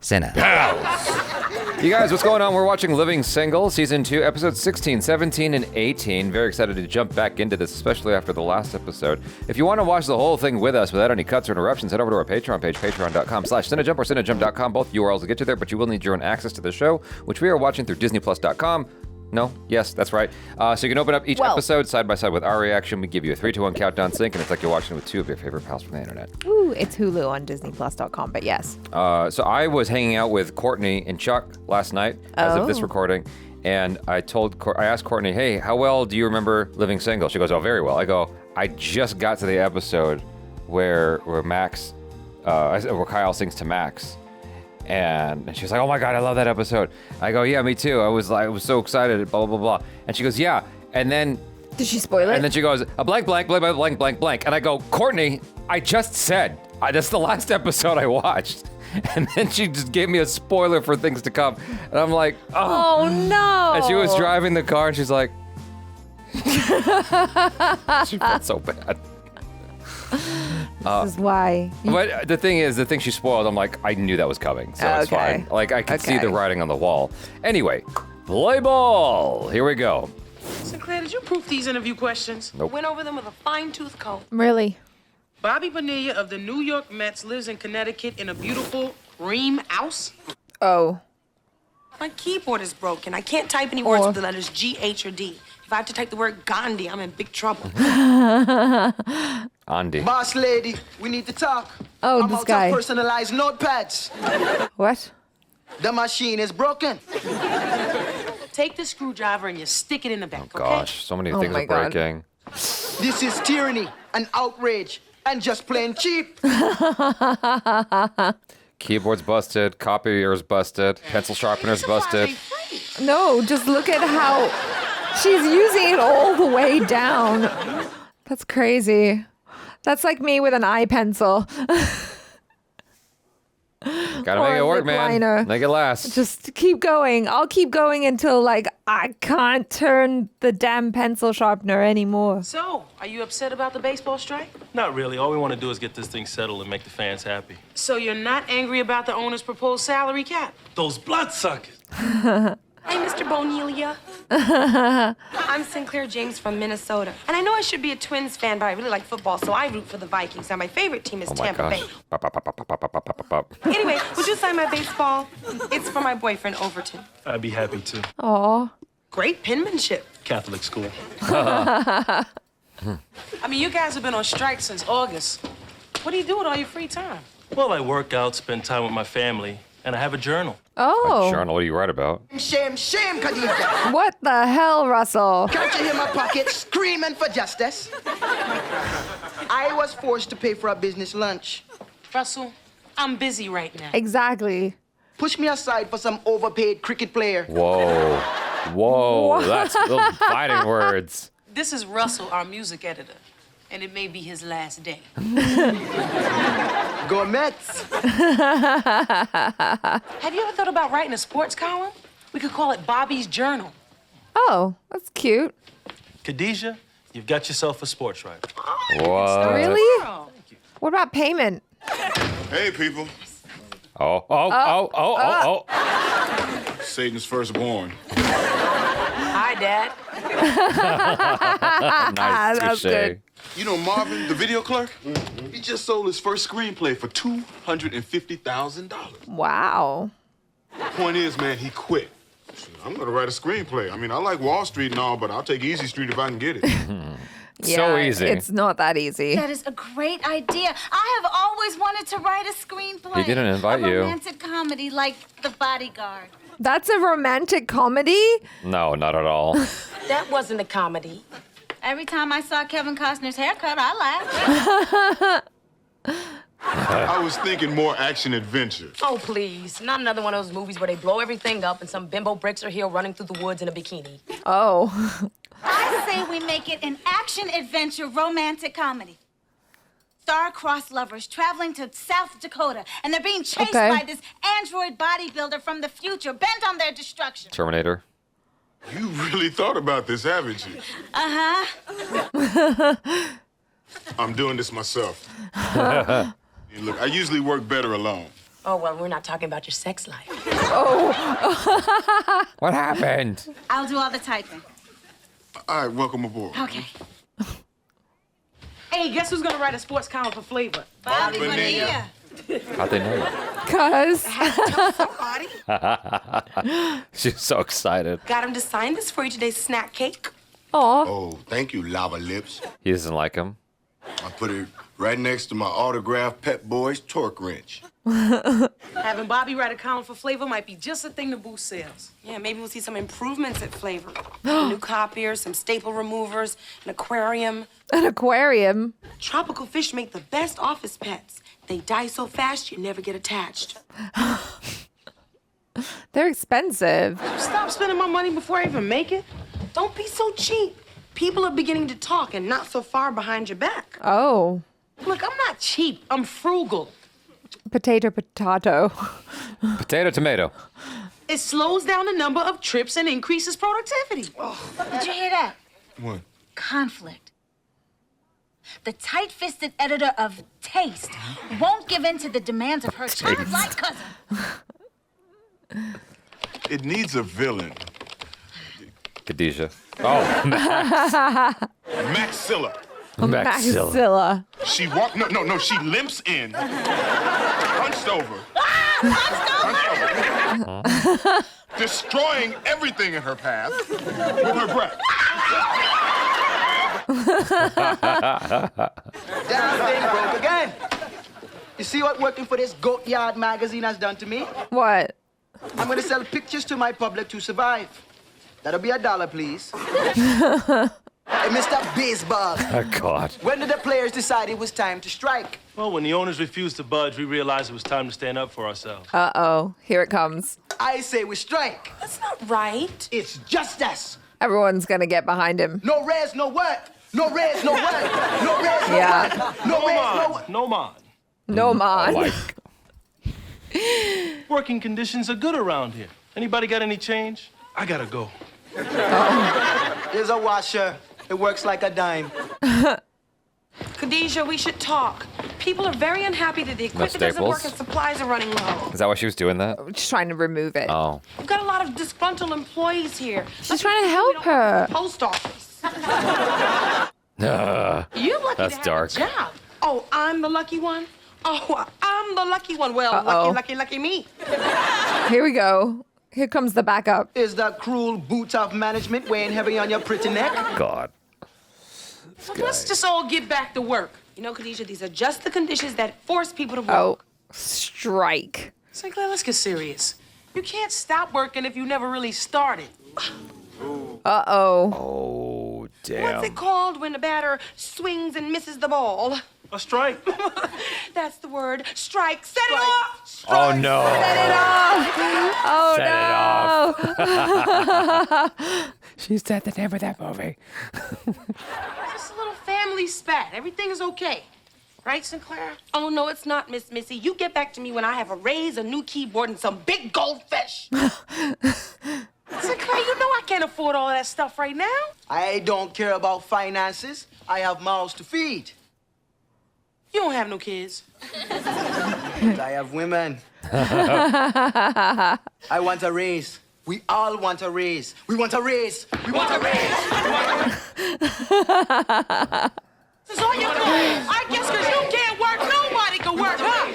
Cinna. Pals! You guys, what's going on? We're watching Living Single, Season 2, Episodes 16, 17, and 18. Very excited to jump back into this, especially after the last episode. If you want to watch the whole thing with us without any cuts or interruptions, head over to our Patreon page, patreon.com/cinejump or cinejump.com. Both URLs will get you there, but you will need your own access to the show, which we are watching through disneyplus.com. No? Yes, that's right. So you can open up each episode side by side with our reaction. We give you a 3-2-1 countdown sync, and it's like you're watching with two of your favorite pals from the internet. Ooh, it's Hulu on disneyplus.com, but yes. So I was hanging out with Courtney and Chuck last night as of this recording, and I asked Courtney, hey, how well do you remember Living Single? She goes, oh, very well. I go, I just got to the episode where Max, where Kyle sings to Max. And she's like, oh my God, I love that episode. I go, yeah, me too. I was so excited, blah, blah, blah. And she goes, yeah. And then... Did she spoil it? And then she goes, a blank, blank, blank, blank, blank, blank. And I go, Courtney, I just said, that's the last episode I watched. And then she just gave me a spoiler for things to come. And I'm like, oh no. And she was driving the car and she's like, she felt so bad. This is why. But the thing she spoiled, I'm like, I knew that was coming, so it's fine. Like, I could see the writing on the wall. Anyway, play ball. Here we go. Synclaire, did you proof these interview questions? Nope. Went over them with a fine-tooth comb. Really? Bobby Bonilla of the New York Mets lives in Connecticut in a beautiful cream house. Oh. My keyboard is broken. I can't type any words with the letters G, H, or D. If I have to type the word Gandhi, I'm in big trouble. Andy. Boss lady, we need to talk. Oh, I'm this out guy. of personalized notepads. What? The machine is broken. Take the screwdriver and you stick it in the back, Gosh, so many things are breaking. This is tyranny, an outrage, and just plain cheap. Keyboard's busted, copier's busted, pencil sharpener's busted. No, just look at how she's using it all the way down. That's crazy. That's like me with an eye pencil. Gotta make it work, man. Make it last. Just keep going. I'll keep going until, like, I can't turn the damn pencil sharpener anymore. So, are you upset about the baseball strike? Not really. All we want to do is get this thing settled and make the fans happy. So you're not angry about the owner's proposed salary cap? Those bloodsuckers! Hey, Mr. Bonilla. I'm Synclaire James from Minnesota. And I know I should be a Twins fan, but I really like football, so I root for the Vikings. Now, my favorite team is Tampa Bay. Anyway, would you sign my baseball? It's for my boyfriend, Overton. I'd be happy to. Aw. Great penmanship. Catholic school. I mean, you guys have been on strike since August. What do you do with all your free time? Well, I work out, spend time with my family, and I have a journal. Oh. Journal, what do you write about? Shame, shame, Khadijah. What the hell, Russell? Can't you hear my pocket screaming for justice? I was forced to pay for a business lunch. Russell, I'm busy right now. Exactly. Push me aside for some overpaid cricket player. Whoa. Whoa. That's those fighting words. This is Russell, our music editor, and it may be his last day. Go Mets. Have you ever thought about writing a sports column? We could call it Bobby's Journal. Oh, that's cute. Khadijah, you've got yourself a sports writer. What? Really? What about payment? Hey, people. Oh. Satan's firstborn. Hi, Dad. Nice. That's Touche. good. You know Marvin, the video clerk? He just sold his first screenplay for $250,000. Wow. Point is, man, he quit. I'm gonna write a screenplay. I mean, I like Wall Street and all, but I'll take Easy Street if I can get it. So easy. It's not that easy. That is a great idea. I have always wanted to write a screenplay. He didn't invite you. A romantic comedy like The Bodyguard. That's a romantic comedy? No, not at all. That wasn't a comedy. Every time I saw Kevin Costner's haircut, I laughed. I was thinking more action adventure. Oh, please. Not another one of those movies where they blow everything up and some bimbo breaks her heel running through the woods in a bikini. Oh. I say we make it an action-adventure romantic comedy. Star-crossed lovers traveling to South Dakota, and they're being chased by this android bodybuilder from the future, bent on their destruction. Terminator. You really thought about this, haven't you? Uh-huh. I'm doing this myself. Look, I usually work better alone. Oh, well, we're not talking about your sex life. What happened? I'll do all the typing. All right, welcome aboard. Okay. Hey, guess who's gonna write a sports column for Flavor? Bobby Bonilla. Bonilla. How'd they know? Cuz. Somebody. She's so excited. Got him to sign this for you today, snack cake. Aw. Oh, thank you, Lava Lips. He doesn't like him. I put it right next to my autographed Pet Boys torque wrench. Having Bobby write a column for Flavor might be just a thing to boost sales. Yeah, maybe we'll see some improvements at Flavor. A new copier, some staple removers, an aquarium. An aquarium. Tropical fish make the best office pets. They die so fast you never get attached. They're expensive. Stop spending my money before I even make it. Don't be so cheap. People are beginning to talk and not so far behind your back. Oh. Look, I'm not cheap. I'm frugal. Potato. Potato, tomato. It slows down the number of trips and increases productivity. Did you hear that? What? Conflict. The tight-fisted editor of Taste won't give in to the demands of her childlike cousin. It needs a villain. Khadijah. Oh, Maxilla. Maxilla. She walked. No. She limps in, hunched over, destroying everything in her path with her breath. Damn thing broke again. You see what working for this Goat Yard magazine has done to me? What? I'm gonna sell pictures to my public to survive. That'll be $1, please. Hey, Mr. Baseball. Oh, God. When did the players decide it was time to strike? Well, when the owners refused to budge, we realized it was time to stand up for ourselves. Uh-oh. Here it comes. I say we strike. That's not right. It's justice. Everyone's gonna get behind him. No raise, no work. No raise, no work. No raise, no Yeah. work. No raise, no work. No man. No, man. Like, Working conditions are good around here. Anybody got any change? I gotta go. Here's a washer. It works like a dime. Khadijah, we should talk. People are very unhappy that the equipment doesn't work and supplies are running low. is that why she was doing that? Just trying to remove it. Oh. We've got a lot of disgruntled employees here. She's trying to help her. Post office. You're lucky That's to have dark. a job. Oh, I'm the lucky one? Oh, I'm the lucky one. Well, Uh-oh. lucky me. Here we go. Here comes the backup. Is the cruel boot of management weighing heavy on your pretty neck? God. Let's just all get back to work. You know, Khadijah, these are just the conditions that force people to work. Oh, strike. Synclaire, let's get serious. You can't stop working if you never really started. Uh-oh. Oh, damn. What's it called when the batter swings and misses the ball? A strike. That's the word. Strike. Set it off. Oh, no. Set it off. Oh, Set no. She said the name of that movie. Just a little family spat. Everything is okay. Right, Synclaire? Oh, no, it's not, Miss Missy. You get back to me when I have a raise, a new keyboard, and some big goldfish. Synclaire, you know I can't afford all that stuff right now. I don't care about finances. I have mouths to feed. You don't have no kids. I have women. I want a raise. We all want a raise. We want a raise. We want a raise. This is all your fault. I guess because you can't work, nobody can work, huh?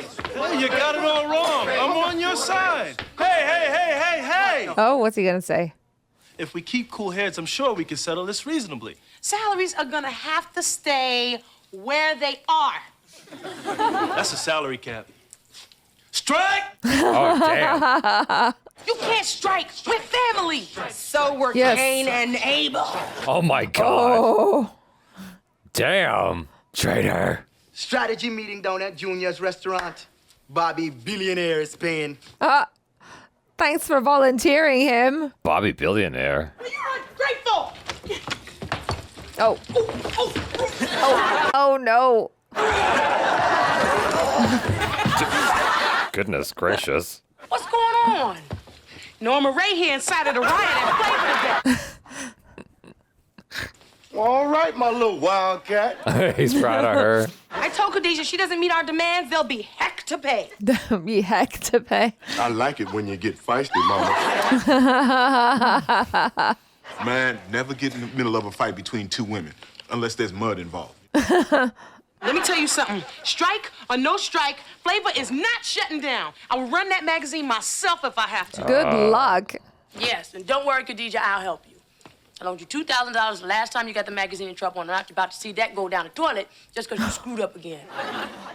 Hey, you got it all wrong. I'm on your side. Hey. Oh, what's he gonna say? If we keep cool heads, I'm sure we can settle this reasonably. Salaries are gonna have to stay where they are. That's a salary cap. Strike! Oh, damn. You can't strike. We're family. So were Yes. Cain and Abel. Oh, my God. Oh. Damn. Traitor. Strategy meeting down at Junior's restaurant. Bobby, billionaire, is paying. Thanks for volunteering him. Bobby Billionaire. You're ungrateful. Oh. Oh, no. Goodness gracious. What's going on? Norma Ray here incited a riot and Flavor today. All right, my little wildcat. He's proud of her. I told Khadijah she doesn't meet our demands, there'll be heck heck to pay. There'll be heck to pay. I like it when you get feisty, mama. Man, never get in the middle of a fight between two women, unless there's mud involved. Let me tell you something. Strike or no strike, Flavor is not shutting down. I will run that magazine myself if I have to. Good luck. Yes, and don't worry, Khadijah, I'll help you. I loaned you $2,000 the last time you got the magazine in trouble, and I'm not about to see that go down the toilet just because you screwed up again.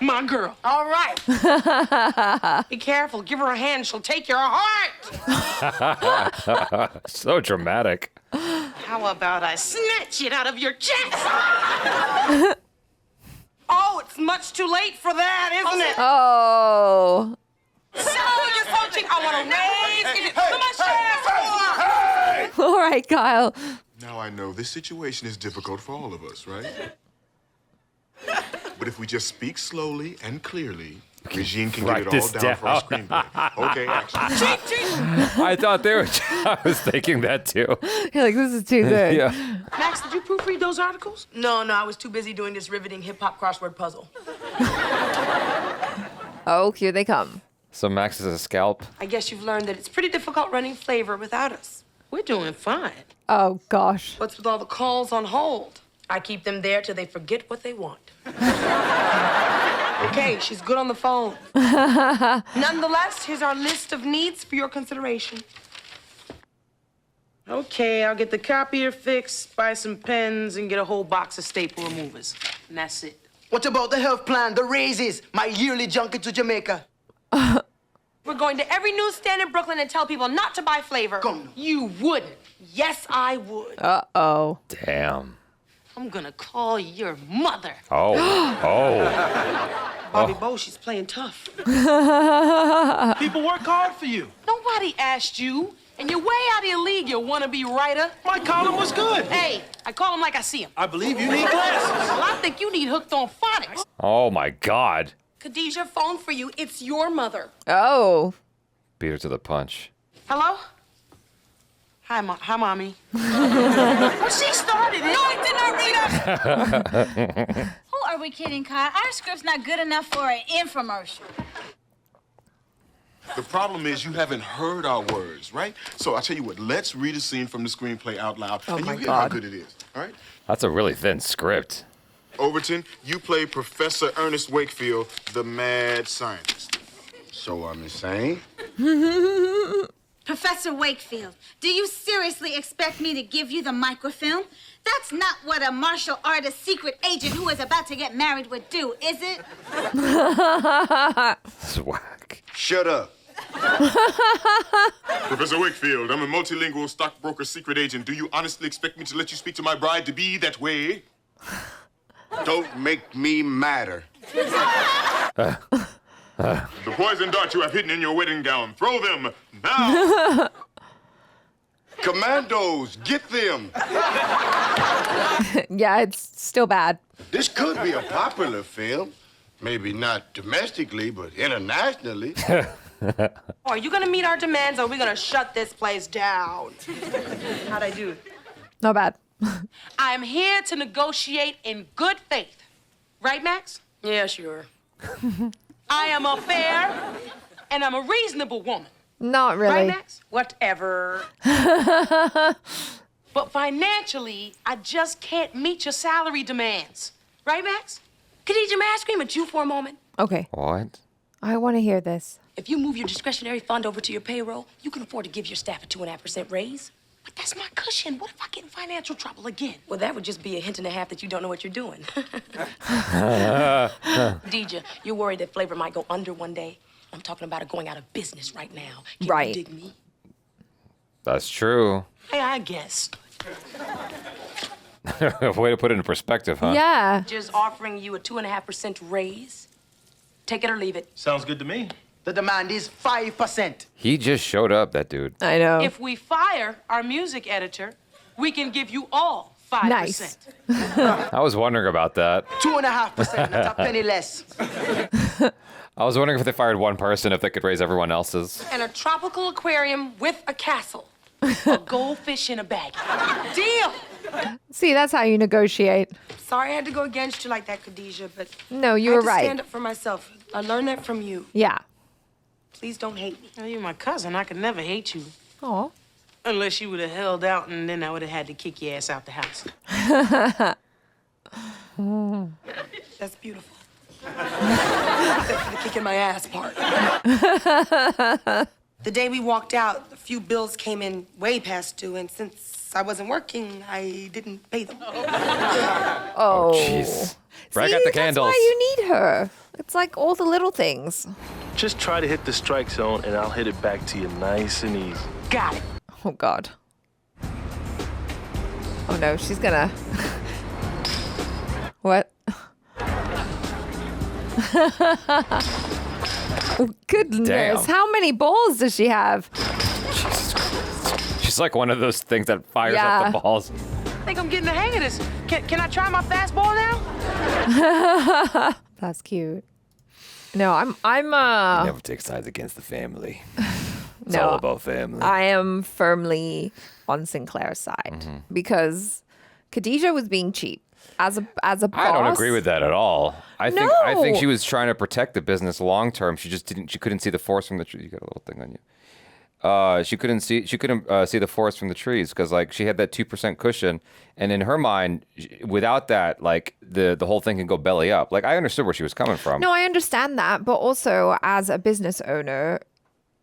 My girl. All right. Be careful. Give her a hand. She'll take your heart. So dramatic. How about I snatch it out of your chest? Oh, it's much too late for that, isn't it? Oh. So you're coaching. I want to raise. Is it so much All right, Kyle. Now I know this situation is difficult for all of us, right? But if we just speak slowly and clearly, Regine can Write get it all this down for our down. screenplay. Okay, action. I thought they were. I was thinking that too. You're like, this is too good. Yeah. Max, did you proofread those articles? No, I was too busy doing this riveting hip-hop crossword puzzle. Oh, here they come. So Max is a scalp. I guess you've learned that it's pretty difficult running Flavor without us. We're doing fine. Oh, gosh. What's with all the calls on hold? I keep them there till they forget what they want. Okay, she's good on the phone. Nonetheless, here's our list of needs for your consideration. Okay, I'll get the copier fixed, buy some pens, and get a whole box of staple removers. And that's it. What about the health plan, the raises, my yearly junket to Jamaica? We're going to every newsstand in Brooklyn and tell people not to buy Flavor. Come. You wouldn't. Yes, I would. Uh-oh. Damn. I'm gonna call your mother. Oh. Oh. Bobby Bo, she's playing tough. People work hard for you. Nobody asked you, and you're way out of your league, you wannabe writer. My column was good. Hey, I call him like I see him. I believe you need glasses. Well, I think you need hooked on phonics. Oh my God. Khadijah, phone for you. It's your mother. Oh. Beat her to the punch. Hello? Hi, Mommy. Well, she started it. No, I did not read it. Who are we kidding, Kyle? Our script's not good enough for an infomercial. The problem is you haven't heard our words, right? So I'll tell you what, let's read a scene from the screenplay out loud, and you hear how good it is, all right? That's a really thin script. Overton, you play Professor Ernest Wakefield, the mad scientist. So I'm insane? Professor Wakefield, do you seriously expect me to give you the microfilm? That's not what a martial artist secret agent who is about to get married would do, is it? Swag. Shut up. Professor Wakefield, I'm a multilingual stockbroker secret agent. Do you honestly expect me to let you speak to my bride to be that way? Don't make me matter. The poison dart you have hidden in your wedding gown, throw them now! Commandos, get them! Yeah, it's still bad. This could be a popular film. Maybe not domestically, but internationally. Are you gonna meet our demands or are we gonna shut this place down? How'd I do? Not bad. I'm here to negotiate in good faith. Right, Max? Yeah, sure. I am a fair and I'm a reasonable woman. Not really. Right, Max? Whatever. But financially, I just can't meet your salary demands. Right, Max? Khadijah, may I scream at you for a moment? Okay. What? I want to hear this. If you move your discretionary fund over to your payroll, you can afford to give your staff a 2.5% raise. But that's my cushion. What if I get in financial trouble again? Well, that would just be a hint and a half that you don't know what you're doing. Khadijah, you're worried that Flavor might go under one day. I'm talking about it going out of business right now. Can Right. you dig me? That's true. Hey, I guess. Way to put it in perspective, huh? Yeah. Just offering you a 2.5% raise. Take it or leave it. Sounds good to me. The demand is 5%. He just showed up, that dude. I know. If we fire our music editor, we can give you all 5%. Nice. I was wondering about that. 2.5%, not a penny less. I was wondering if they fired one person, if they could raise everyone else's. And a tropical aquarium with a castle. A goldfish in a bag. Deal! See, that's how you negotiate. sorry I had to go against you like that, Khadijah, but No, you I were had to right. stand up for myself. I learned that from you. Yeah. Please don't hate me. Well, you're my cousin. I could never hate you. Oh. Unless you would have held out, and then I would have had to kick your ass out the house. That's beautiful. Except for the kicking my ass part. The day we walked out, a few bills came in way past due, and since I wasn't working, I didn't pay them. Oh. Jeez. Break See, out the that's candles. why you need her. It's like all the little things. Just try to hit the strike zone, and I'll hit it back to you nice and easy. Got it. Oh, God. Oh, no, she's gonna... What? Oh, goodness. Damn. How many balls does she have? Jesus Christ. She's like one of those things that fires Yeah. up the balls. I think I'm getting the hang of this. Can I try my fastball now? That's cute. No, I'm Never take sides against the family. It's No, all about family. I am firmly on Synclaire's side because Khadijah was being cheap as a boss. I don't agree with that at all. I think No. she was trying to protect the business long term. She just didn't. She couldn't see the forest from the tree. You got a little thing on you. She couldn't see the forest from the trees because like she had that 2% cushion, and in her mind, without that, like the whole thing can go belly up. Like I understood where she was coming from. No, I understand that, but also as a business owner,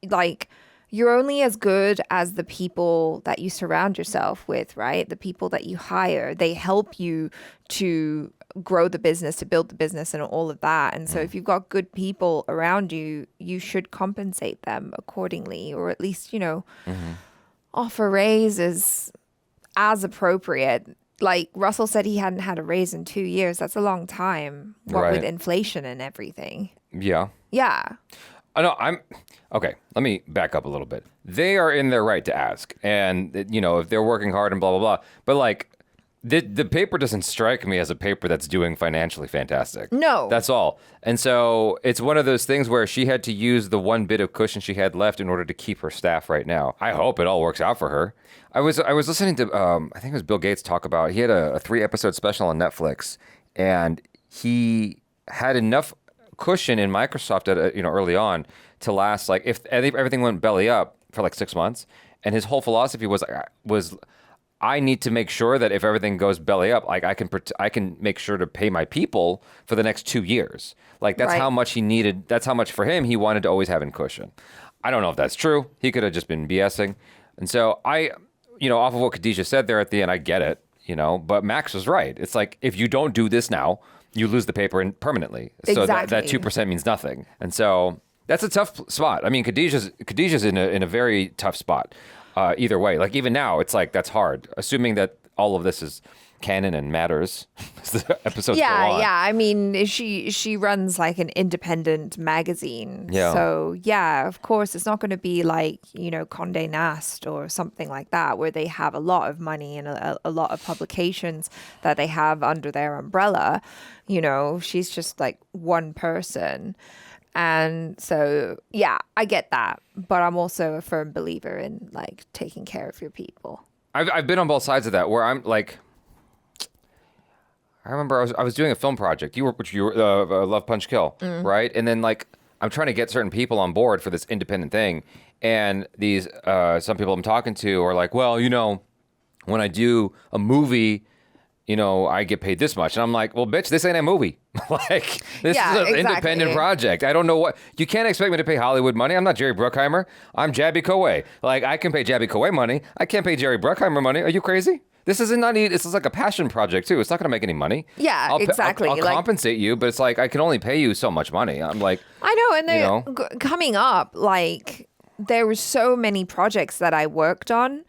like you're only as good as the people that you surround yourself with, right? The people that you hire, they help you to grow the business, to build the business and all of that. And so if you've got good people around you, you should compensate them accordingly, or at least, offer raises as appropriate. Like Russell said, he hadn't had a raise in 2 years. That's a long time, what Right. with inflation and everything. Yeah. Yeah. Okay, let me back up a little bit. They are in their right to ask. And, if they're working hard and blah, blah, blah. But, like, the paper doesn't strike me as a paper that's doing financially fantastic. No. That's all. And so it's one of those things where she had to use the one bit of cushion she had left in order to keep her staff right now. I hope it all works out for her. I was listening to, I think it was Bill Gates talk about, he had a 3-episode special on Netflix. And he had enough cushion in Microsoft early on to last like if everything went belly up for like 6 months, and his whole philosophy was I need to make sure that if everything goes belly up, like I can make sure to pay my people for the next 2 years. Like that's Right. how much he needed. That's how much for him he wanted to always have in cushion. I don't know if that's true. He could have just been BSing. And so off of what Khadijah said there at the end, I get it. But Max was right. It's like if you don't do this now, you lose the paper permanently. So that Exactly. 2% means nothing. And so that's a tough spot. I mean, Khadijah's in a very tough spot. Either way, like even now, it's like that's hard. Assuming that all of this is canon and matters as the episodes go on. Yeah. I mean, she runs like an independent magazine. Yeah. So yeah, of course, it's not going to be like Condé Nast or something like that, where they have a lot of money and a lot of publications that they have under their umbrella. She's just like one person. And so, yeah, I get that. But I'm also a firm believer in like taking care of your people. I've been on both sides of that where I'm like, I remember I was doing a film project. You were Love Punch Kill, right? And then like I'm trying to get certain people on board for this independent thing, and these some people I'm talking to are like, well, when I do a movie, I get paid this much, and I'm like, well, bitch, this ain't a movie. Like this Yeah, is an exactly. independent project. I don't know what you can't expect me to pay Hollywood money. I'm not Jerry Bruckheimer. I'm Jaby Koay. Like I can pay Jaby Koay money. I can't pay Jerry Bruckheimer money. Are you crazy? This is like a passion project too. It's not going to make any money. Yeah, exactly. I'll Like- compensate you, but it's like I can only pay you so much money. I'm like, I know, and they're coming up, like there were so many projects that I worked on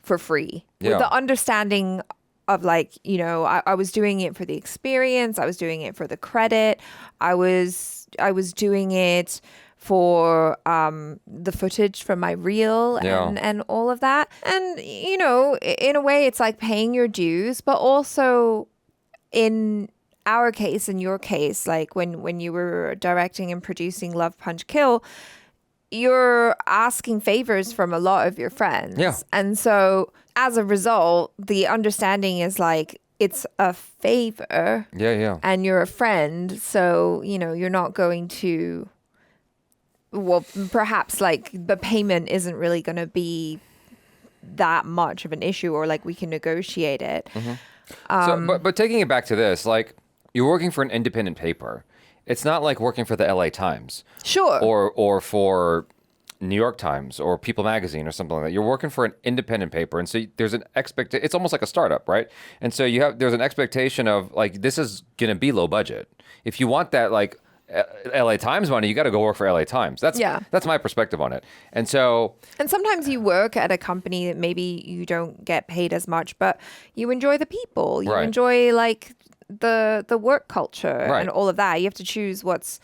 for free with Yeah. the understanding of like, I was doing it for the experience. I was doing it for the credit. I was doing it for the footage from my reel and all of that. And, in a way it's like paying your dues, but also in our case, in your case, like when you were directing and producing Love Punch Kill, you're asking favors from a lot of your friends. Yeah. And so as a result, the understanding is like, it's a favor. Yeah. And you're a friend, so you're not going to. Well, perhaps like the payment isn't really going to be that much of an issue, or like we can negotiate it. But taking it back to this, like you're working for an independent paper. It's not like working for the LA Times. Sure. Or for New York Times or People Magazine or something like that. You're working for an independent paper. And so there's an it's almost like a startup, right? And so there's an expectation of like, this is going to be low budget. If you want that, like, LA Times money, you got to go work for LA Times. That's my perspective on it. And sometimes you work at a company that maybe you don't get paid as much, but you enjoy the people. You enjoy like the work culture and all of that. You have to choose what's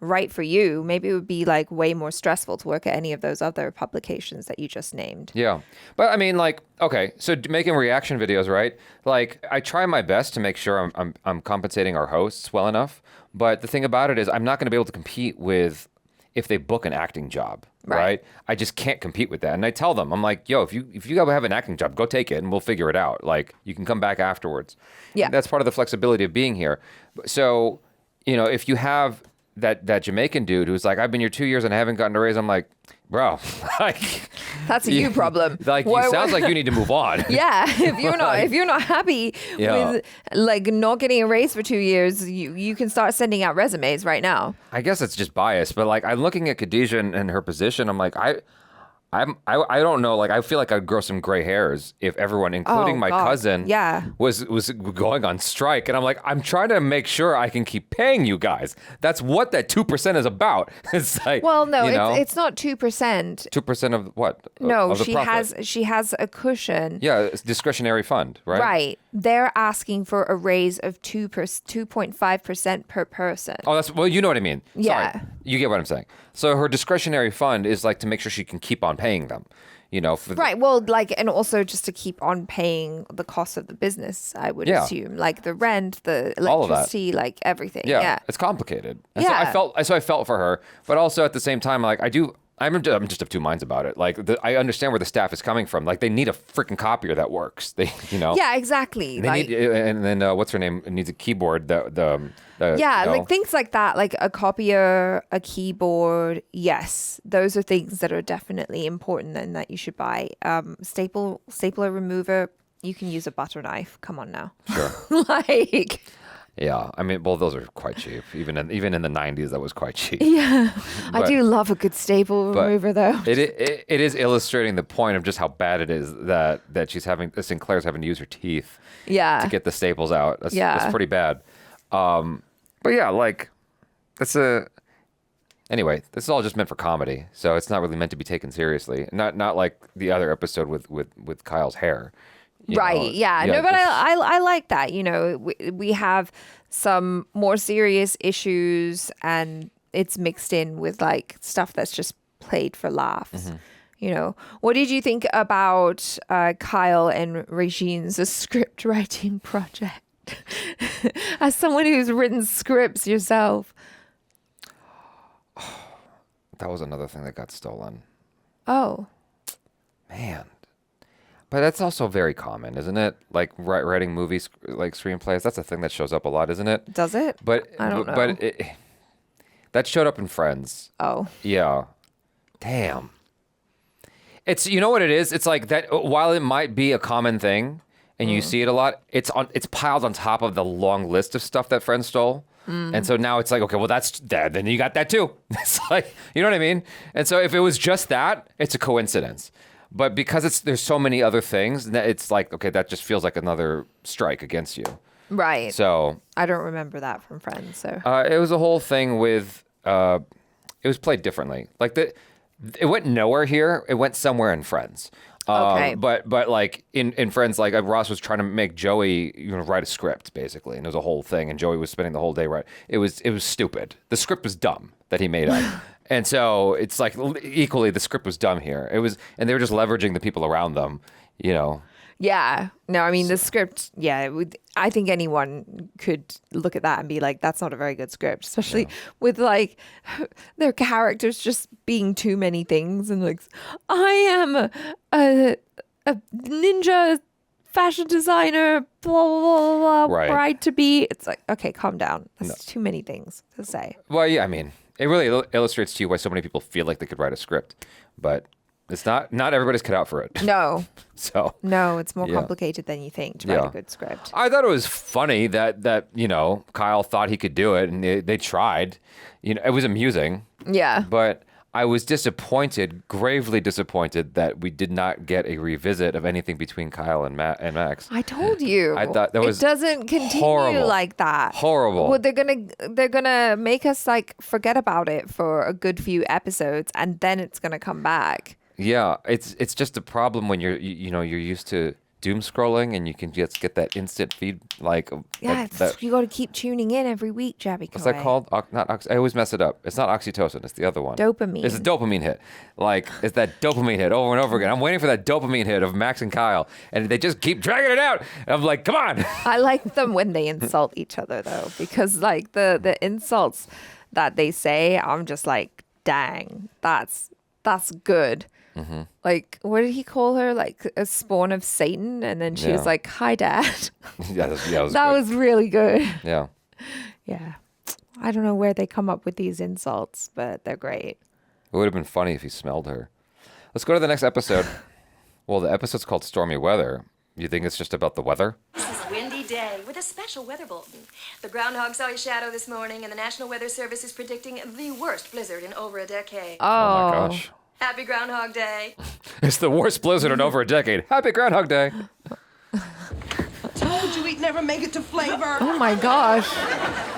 right for you. Maybe it would be like way more stressful to work at any of those other publications that you just named. Yeah. But I mean, like, okay, so making reaction videos, right? Like, I try my best to make sure I'm compensating our hosts well enough. But the thing about it is I'm not going to be able to compete with if they book an acting job, right? I just can't compete with that. And I tell them, I'm like, yo, if you have an acting job, go take it and we'll figure it out. Like, you can come back afterwards. Yeah. And that's part of the flexibility of being here. So, if you have that Jamaican dude who's like, I've been here 2 years and I haven't gotten a raise, I'm like, bro, like that's a you problem. Like, sounds like you need to move on. Yeah, if you're not happy with like not getting a raise for 2 years, you can start sending out resumes right now. I guess it's just bias, but like I'm looking at Khadijah and her position, I'm like, I don't know. Like, I feel like I'd grow some gray hairs if everyone, including my cousin, was going on strike. And I'm like, I'm trying to make sure I can keep paying you guys. That's what that 2% is about. It's like, well, no, it's not 2%. 2% of what? No, of the she has a cushion. Yeah, it's discretionary fund, right? Right. They're asking for a raise of 2.5% per person. Oh, well, you know what I mean. Yeah. Sorry. You get what I'm saying. So her discretionary fund is like to make sure she can keep on paying them, right. Well, like, and also just to keep on paying the cost of the business, I would assume, like the rent, the electricity, like everything. Yeah. It's complicated. And so I felt for her, but also at the same time, like I'm just of two minds about it. Like, I understand where the staff is coming from. Like, they need a freaking copier that works. Yeah, exactly. And then what's her name? It needs a keyboard. Like things like that, like a copier, a keyboard. Yes, those are things that are definitely important and that you should buy. Stapler remover. You can use a butter knife. Come on now. Sure. Like. Yeah, I mean, well, those are quite cheap. Even in the 90s, that was quite cheap. Yeah, I do love a good staple remover, though. It is illustrating the point of just how bad it is that Synclaire's having to use her teeth. Yeah. To get the staples out. That's pretty bad. But yeah, like anyway, this is all just meant for comedy, so it's not really meant to be taken seriously. Not like the other episode with Kyle's hair. Right. Yeah. No, but I like that. We have some more serious issues and it's mixed in with like stuff that's just played for laughs. Mm-hmm. What did you think about Kyle and Regine's script writing project? As someone who's written scripts yourself. That was another thing that got stolen. Oh. Man. But that's also very common, isn't it? Like writing movies, like screenplays. That's a thing that shows up a lot, isn't it? Does it? But I don't know. But that showed up in Friends. Oh. Yeah. Damn. It's what it is. It's like that. While it might be a common thing, and you see it a lot, it's piled on top of the long list of stuff that Friends stole. And so now it's like, okay, well, that's that. Then you got that too. It's like, you know what I mean? And so if it was just that, it's a coincidence. But because there's so many other things, it's like, okay, that just feels like another strike against you. Right. So I don't remember that from Friends. So it was a whole thing with it was played differently. Like it went nowhere here. It went somewhere in Friends. Okay. But like in Friends, like Ross was trying to make Joey write a script basically, and it was a whole thing. And Joey was spending the whole day right. It was stupid. The script was dumb that he made up. And so it's like equally the script was dumb here. And they were just leveraging the people around them, Yeah. No, I mean, the script, I think anyone could look at that and be like, that's not a very good script, especially with like their characters just being too many things and like, I am a ninja fashion designer, blah, blah, blah, blah, Right. bride to be. It's like, okay, calm down. That's too many things to say. Well, yeah, I mean, it really illustrates to you why so many people feel like they could write a script, but it's not everybody's cut out for it. No. So No, it's more Yeah. complicated than you think to write Yeah. a good script. I thought it was funny that Kyle thought he could do it, and they tried. It was amusing, Yeah. but I was disappointed, gravely disappointed, that we did not get a revisit of anything between Kyle and Max. I told you. I thought that was it doesn't continue horrible. like that. Horrible. Well, they're gonna make us like forget about it for a good few episodes, and then it's gonna come back. Yeah, it's just a problem when you're used to doom scrolling and you can just get that instant feed Yeah, you got to keep tuning in every week, Jaby. What's that called? I always mess it up. It's not oxytocin. It's the other one. Dopamine. It's a dopamine hit. It's that dopamine hit over and over again. I'm waiting for that dopamine hit of Max and Kyle, and they just keep dragging it out. And I'm like, come on. I like them when they insult each other though, because like the insults that they say, I'm just like, dang, that's good. Mm-hmm. Like, what did he call her? Like a spawn of Satan, and then she was Yeah. like, "Hi, Dad." Yeah, that That good. was really good. Yeah. Yeah, I don't know where they come up with these insults, but they're great. It would have been funny if he smelled her. Let's go to the next episode. Well, the episode's called Stormy Weather. You think it's just about the weather? This is a windy day with a special weather bulletin. The groundhog saw his shadow this morning, and the National Weather Service is predicting the worst blizzard in over a decade. Oh my gosh. Happy Groundhog Day. It's the worst blizzard in over a decade. Happy Groundhog Day. Told you he'd never make it to flavor. Oh my gosh,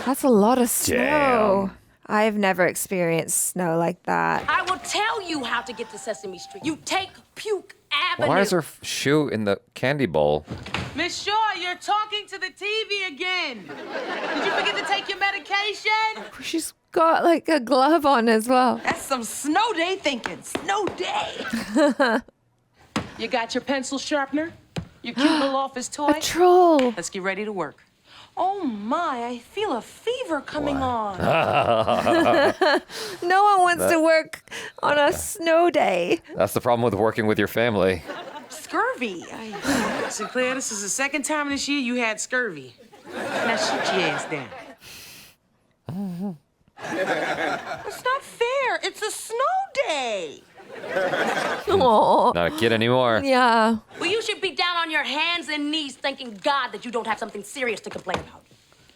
that's a lot of snow. Damn. I've never experienced snow like that. I will tell you how to get to Sesame Street. You take Puke Avenue. Why is her shoe in the candy bowl? Miss Shaw, you're talking to the TV again. Did you forget to take your medication? She's got like a glove on as well. That's some snow day thinking. Snow day. You got your pencil sharpener? Your cute little office toy? A troll. Let's get ready to work. Oh my, I feel a fever coming on. No one wants to work on a snow day. That's the problem with working with your family. Scurvy. Synclaire, this is the second time this year you had scurvy. Now shoot your ass down. It's not fair. It's a snow day. Aw. Not a kid anymore. Yeah. Well, you should be down on your hands and knees thanking God that you don't have something serious to complain about.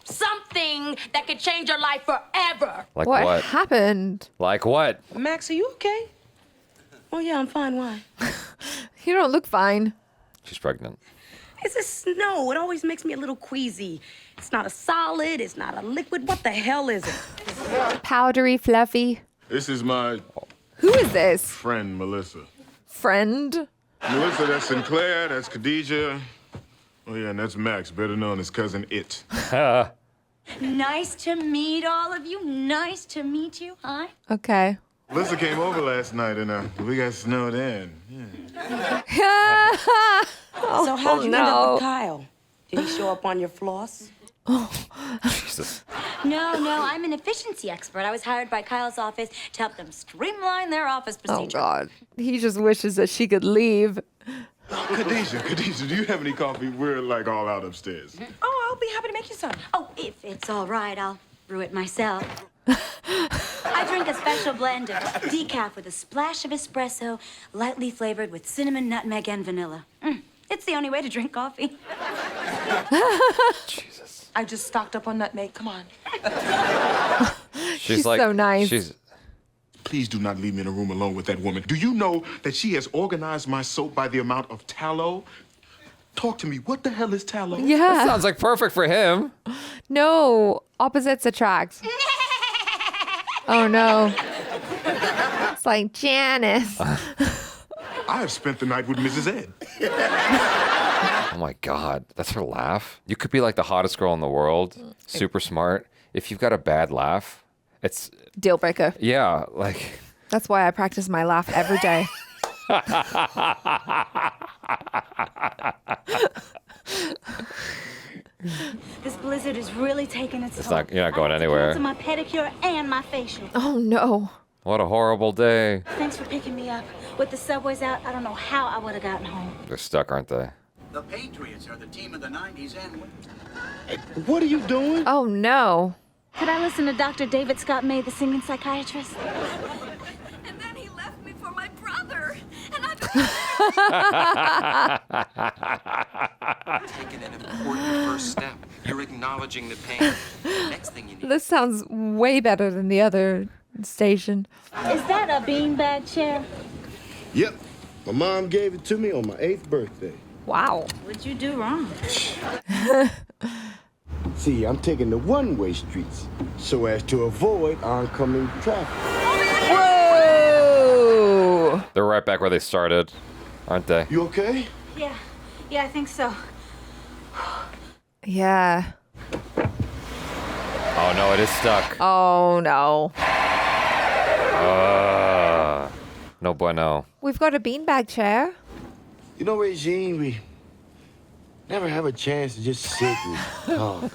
Something that could change your life forever. Like What what? happened? Like what? Max, are you okay? Oh, yeah, I'm fine. Why? You don't look fine. She's pregnant. It's a snow. It always makes me a little queasy. It's not a solid. It's not a liquid. What the hell is it? Powdery, fluffy. This is my Who is this? friend, Melissa. Friend? Melissa, that's Sinclair, that's Khadijah. Oh, yeah, and that's Max, better known as Cousin It. Nice to meet all of you. Nice to meet you. Hi. Okay. Melissa came over last night, and we got snowed in. So how'd you end up no. with Kyle? Did he show up on your floss? Jesus. No, I'm an efficiency expert. I was hired by Kyle's office to help them streamline their office Oh procedure. God. He just wishes that she could leave. Khadijah, do you have any coffee? We're like all out upstairs. Oh, I'll be happy to make you some. Oh, if it's all right, I'll brew it myself. I drink a special blend of decaf with a splash of espresso, lightly flavored with cinnamon, nutmeg, and vanilla. It's the only way to drink coffee. Jesus. I just stocked up on nutmeg. Come on. She's so nice. Please do not leave me in a room alone with that woman. Do you know that she has organized my soap by the amount of tallow? Talk to me. What the hell is tallow? Yeah. That sounds like perfect for him. No, opposites attract. Oh no. It's like Janice. I have spent the night with Mrs. Ed. Oh my God, that's her laugh. You could be like the hottest girl in the world, super smart. If you've got a bad laugh, it's Deal breaker. yeah, like That's why I practice my laugh every day. This blizzard is really taking its It's toll. not- you're not going I have to anywhere. cancel my pedicure and my facial. Oh no. what a horrible day. Thanks for picking me up. With the subways out, I don't know how I would have gotten home. They're stuck, aren't they? The Patriots are the team of the 90s and... Hey, what are you doing? Oh, no. Could I listen to Dr. David Scott May, the singing psychiatrist? And then he left me for my brother. And I've taken an important first step. You're acknowledging the pain. Next thing you need. This sounds way better than the other station. Is that a beanbag chair? Yep. My mom gave it to me on my 8th birthday. Wow. What'd you do wrong? See, I'm taking the one-way streets so as to avoid oncoming traffic. Whoa! They're right back where they started, aren't they? You okay? Yeah, I think so. Yeah. Oh no, it is stuck. Oh, no. No bueno. We've got a beanbag chair. You know, Regine, we never have a chance to just sit and talk.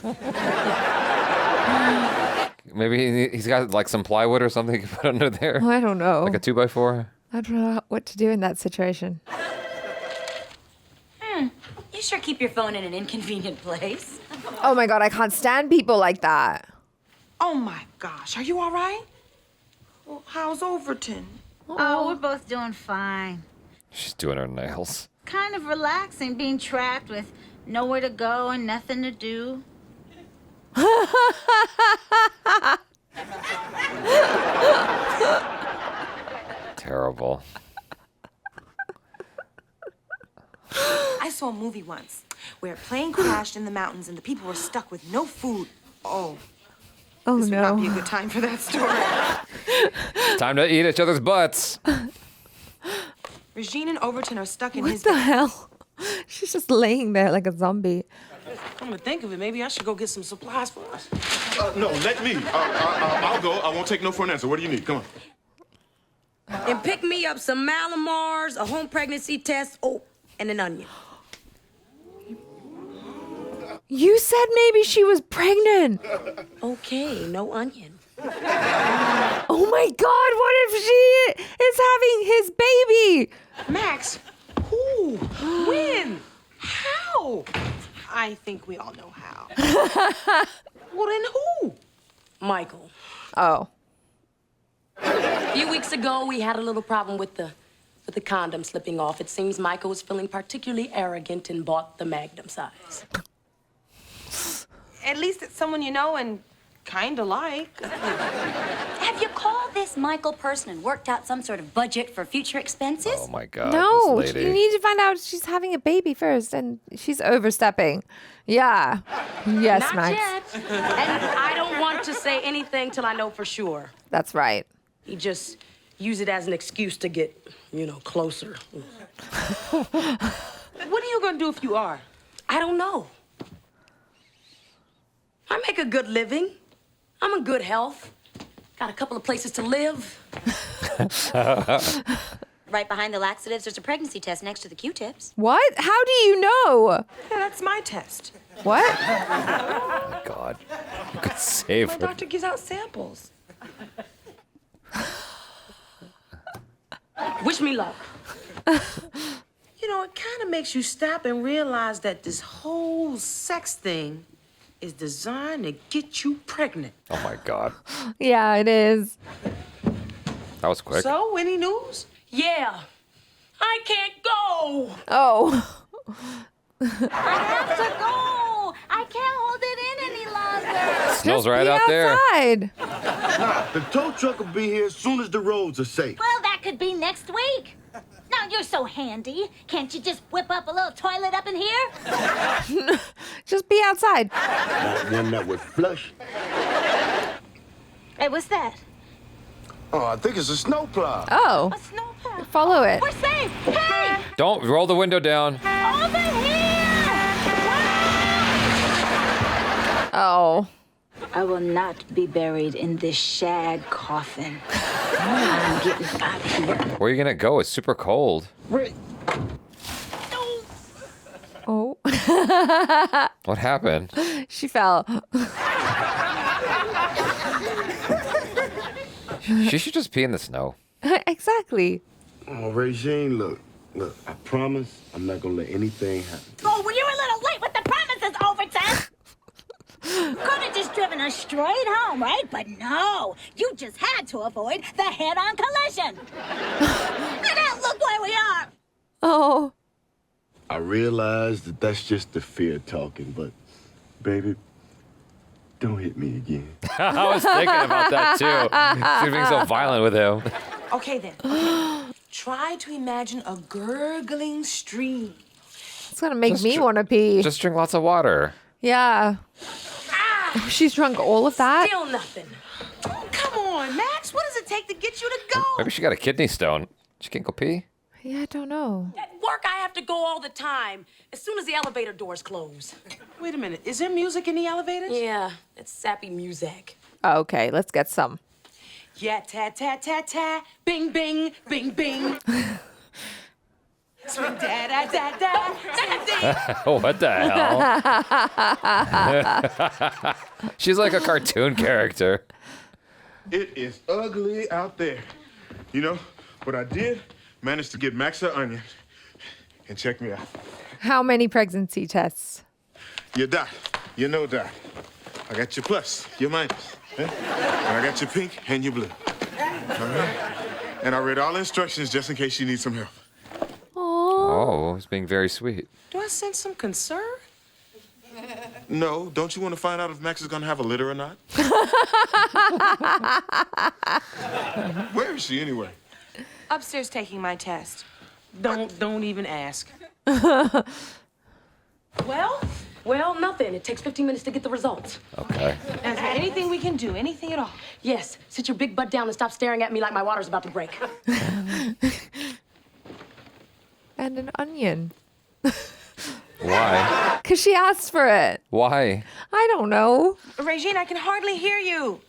Maybe he's got like some plywood or something you can put under there. I don't know. Like a 2x4. I don't know what to do in that situation. You sure keep your phone in an inconvenient place. Oh my God, I can't stand people like that. Oh my gosh, are you all right? Well, how's Overton? Oh, we're both doing fine. She's doing her nails. Kind of relaxing being trapped with nowhere to go and nothing to do. Terrible. I saw a movie once where a plane crashed in the mountains and the people were stuck with no food. Oh This would not be a no. good time for that story. Time to eat each other's butts. Regine and Overton are stuck in What his... the hell? She's just laying there like a zombie. Come to think of it, maybe I should go get some supplies for us. No, let me. I'll go. I won't take no for an answer. What do you need? Come on. And pick me up some Malamars, a home pregnancy test, and an onion. You said maybe she was pregnant. Okay, no onion. Oh my God, what if she is having his baby? Max, who? When? How? I think we all know how. Well, then who? Michael. Oh. A few weeks ago, we had a little problem with the condom slipping off. It seems Michael was feeling particularly arrogant and bought the Magnum size. At least it's someone you know and kinda like. Have you called this Michael person and worked out some sort of budget for future expenses? Oh my God. No, this lady. you need to find out she's having a baby first, and she's overstepping. Yeah. Yes, Not Max. yet. And I don't want to say anything till I know for sure. That's right. You just use it as an excuse to get, closer. What are you gonna do if you are? I don't know. I make a good living. I'm in good health. Got a couple of places to live. Right behind the laxatives, there's a pregnancy test next to the Q-tips. What? How do you know? Yeah, that's my test. What? Oh my God. You could save My her. doctor gives out samples. Wish me luck. You know, it kind of makes you stop and realize that this whole sex thing is designed to get you pregnant. Oh my God. Yeah, it is. That was quick. So, any news? Yeah. I can't go. Oh. I have to go. I can't hold it in any longer. Snow's right out there. Outside. Nah, the tow truck will be here as soon as the roads are safe. Well, that could be next week. Now, you're so handy. Can't you just whip up a little toilet up in here? Just be outside. Not one that would flush. Hey, what's that? Oh, I think it's a snowplow. Oh. A snowplow. Follow it. We're safe. Hey! Don't roll the window down. Over here! Oh. I will not be buried in this shag coffin. I'm getting out of here. Where are you gonna go? It's super cold. Oh. What happened? She fell. She should just pee in the snow. Exactly. Oh, Regine, look. Look, I promise I'm not gonna let anything happen. Oh, well, you're a little late with the promises, Overton. Could have just driven us straight home, right? But no, you just had to avoid the head-on collision. And now look where we are. Oh. I realize that that's just the fear talking, but, baby, don't hit me again. I was thinking about that, too. She's being so violent with him. Okay, then. Okay. Try to imagine a gurgling stream. It's going to make me want to pee. Just drink lots of water. Yeah. She's drunk all of that? Still nothing. Oh, come on, Max. What does it take to get you to go? Maybe she got a kidney stone. She can't go pee? Yeah, I don't know. At work, I have to go all the time, as soon as the elevator doors close. Wait a minute. Is there music in the elevators? Yeah, it's sappy music. Okay, let's get some. Yeah, ta-ta-ta-ta, bing, bing, bing, bing. Swing, da-da-da-da, ding. What the hell? She's like a cartoon character. It is ugly out there. You know, what I did, managed to get Max an onion. And check me out. How many pregnancy tests? Your dot, your no dot. I got your plus, your minus. And I got your pink and your blue. All right? And I read all the instructions just in case you need some help. Oh, he's being very sweet. Do I sense some concern? No, don't you want to find out if Max is going to have a litter or not? Where is she anyway? Upstairs taking my test. Don't even ask. Well, nothing. It takes 15 minutes to get the results. Okay. Is there anything we can do? Anything at all? Yes, sit your big butt down and stop staring at me like my water's about to break. And an onion. Why? Because she asked for it. Why? I don't know. Regine, I can hardly hear you.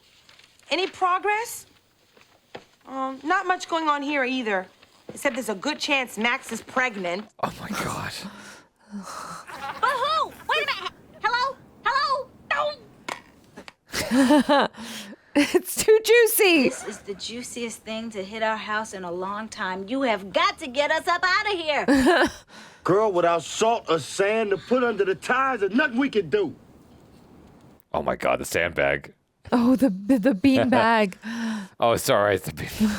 Any progress? Not much going on here either. Except there's a good chance Max is pregnant. Oh my God. But who? Wait a minute. Hello? Hello? It's too juicy. This is the juiciest thing to hit our house in a long time. You have got to get us up out of here. Girl, without salt or sand to put under the tires, there's nothing we can do. Oh my God, the sandbag. Oh, the bean bag. Oh, sorry, it's the bean.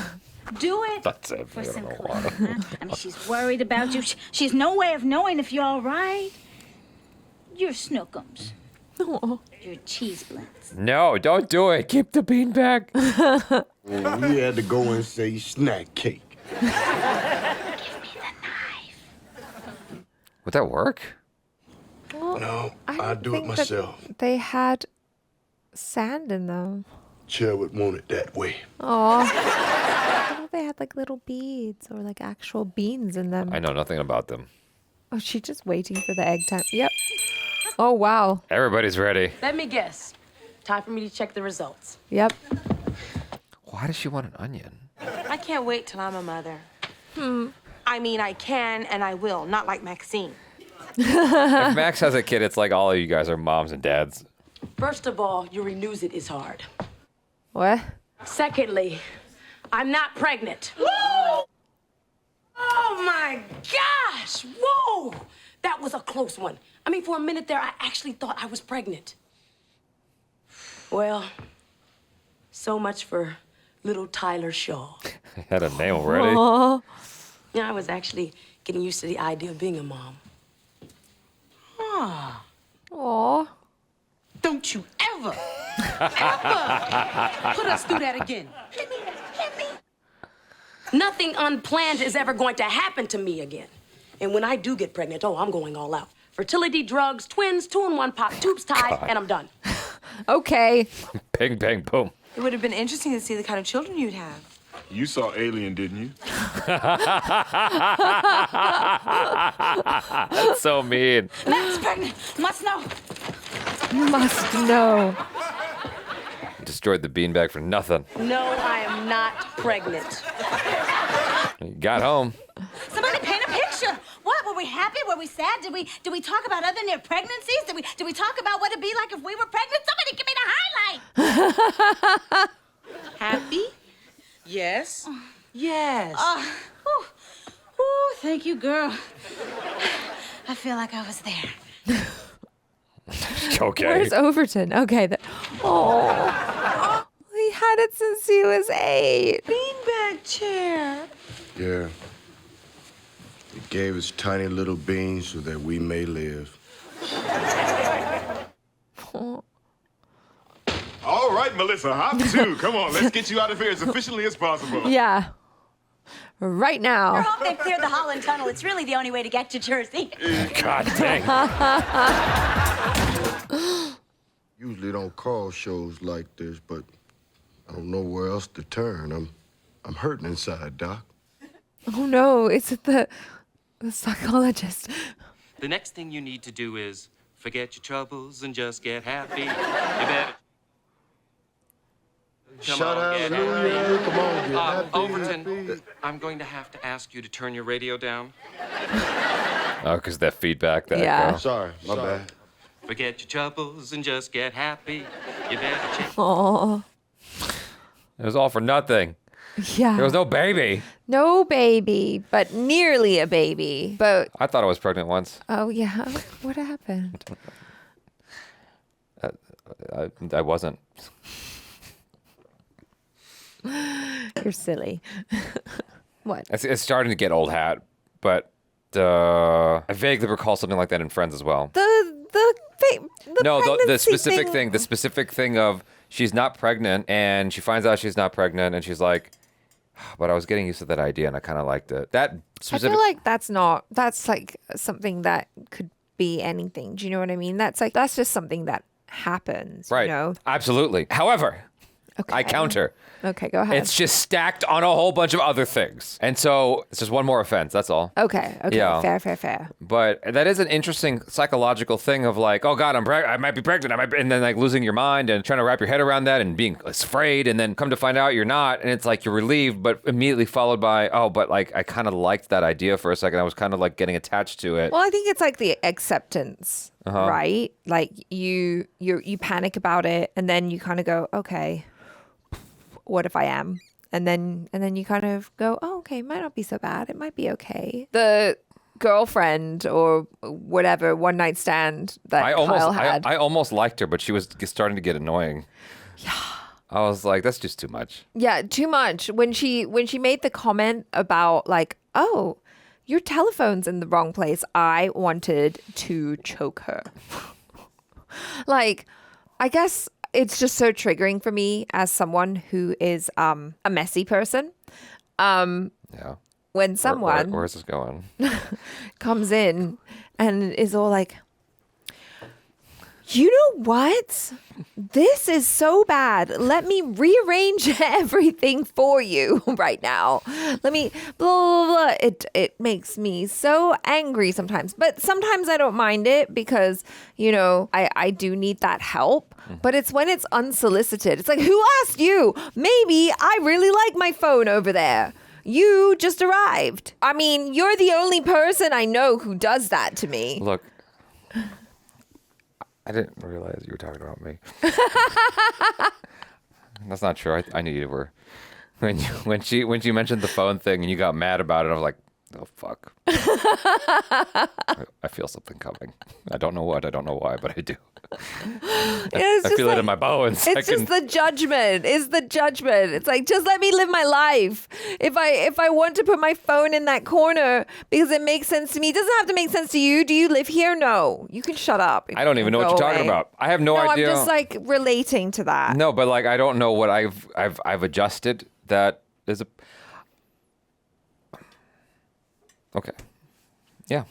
Do it. That's it. For Synclaire. I mean, she's worried about you. She's no way of knowing if you're all right. You're Snookums. Oh. You're cheese blends. No, don't do it. Keep the bean bag. We had to go and say snack cake. Give me the knife. Would that work? Well, No, I I'd do it think that myself. They had sand in them. Chair would want it that way. Oh. I thought they had like little beads or like actual beans in them. I know nothing about them. Oh, she's just waiting for the egg time. Yep. Oh, wow. Everybody's ready. Let me guess. Time for me to check the results. Yep. Why does she want an onion? I can't wait till I'm a mother. I mean, I can and I will, not like Maxine. If Max has a kid, it's like all of you guys are moms and dads. First of all, your renewsit is hard. What? Secondly, I'm not pregnant. Oh my gosh! Whoa! That was a close one. I mean, for a minute there, I actually thought I was pregnant. Well, so much for little Tyler Shaw. Had a name already. Aww. Yeah, I was actually getting used to the idea of being a mom. Ah. Aw. Don't you ever put us through that again. Hit me. Nothing unplanned is ever going to happen to me again. And when I do get pregnant, I'm going all out. Fertility drugs, twins, 2-in-1 pop, tubes tied, and I'm done. Okay. Bang, bang, boom. It would have been interesting to see the kind of children you'd have. You saw Alien, didn't you? That's so mean. Max pregnant. Must know. Must know. Destroyed the beanbag for nothing. No, I am not pregnant. You got home. Somebody paint a picture. What? Were we happy? Were we sad? Did we talk about other near pregnancies? Did we talk about what it'd be like if we were pregnant? Somebody give me the highlight. Happy? Yes. Yes. thank you, girl. I feel like I was there. Okay. Where's Overton? Okay. Oh, he had it since he was 8. Beanbag chair. Yeah. It gave us tiny little beans so that we may live. All right, Melissa, hop to. Come on, let's get you out of here as efficiently as possible. Yeah. Right now. We're hoping they've cleared the Holland Tunnel. It's really the only way to get to Jersey. God dang. Usually don't call shows like this, but I don't know where else to turn. I'm hurting inside, Doc. Oh no, it's the psychologist. The next thing you need to do is forget your troubles and just get happy. You better. Shout hallelujah. Come on, get happy, Overton, happy. I'm going to have to ask you to turn your radio down. Oh, because that feedback, that Yeah. echo. Sorry, my bad. Forget your troubles and just get happy. You better change. Oh. It was all for nothing. Yeah. There was no baby. No baby, but nearly a baby. But I thought I was pregnant once. oh yeah, what happened? I wasn't. You're silly. What? It's starting to get old hat, but I vaguely recall something like that in Friends as well. The specific thing of she's not pregnant and she finds out she's not pregnant and she's like, but I was getting used to that idea and I kind of liked it. That specific. I feel like that's like something that could be anything. Do you know what I mean? That's just something that happens. Right. You know? Absolutely. However, I counter. Okay, go ahead. It's just stacked on a whole bunch of other things. And so it's just one more offense. That's all. Okay. Yeah. Fair. But that is an interesting psychological thing of like, oh God, I might be pregnant. And then like losing your mind and trying to wrap your head around that and being afraid. And then come to find out you're not. And it's like you're relieved, but immediately followed by, oh, but like I kind of liked that idea for a second. I was kind of like getting attached to it. Well, I think it's like the acceptance, right? Like you panic about it and then you kind of go, okay, what if I am? And then you kind of go, oh, okay, it might not be so bad. It might be okay. The girlfriend or whatever one night stand that Kyle had. I almost liked her, but she was starting to get annoying. Yeah. I was like, that's just too much. Yeah, too much. When she made the comment about like, oh, your telephone's in the wrong place, I wanted to choke her. Like, I guess it's just so triggering for me as someone who is a messy person. Yeah. When someone where's this going? comes in and is all like, you know what? This is so bad. Let me rearrange everything for you right now. Let me blah, blah, blah. It makes me so angry sometimes. But sometimes I don't mind it because, you know, I do need that help. But it's when it's unsolicited. It's like, who asked you? Maybe I really like my phone over there. You just arrived. I mean, you're the only person I know who does that to me. Look. I didn't realize you were talking about me. That's not true. I knew you were. When she mentioned the phone thing and you got mad about it, I was like, oh fuck. I feel something coming. I don't know what. I don't know why, but I do. I feel it in my bones. It's just the judgment. It's the judgment. It's like, just let me live my life. If I want to put my phone in that corner because it makes sense to me, it doesn't have to make sense to you. Do you live here? No. You can shut up. I don't even know what you're talking about. I have no idea. I'm just like relating to that. No, but like I don't know what I've adjusted that is a. Okay. Yeah.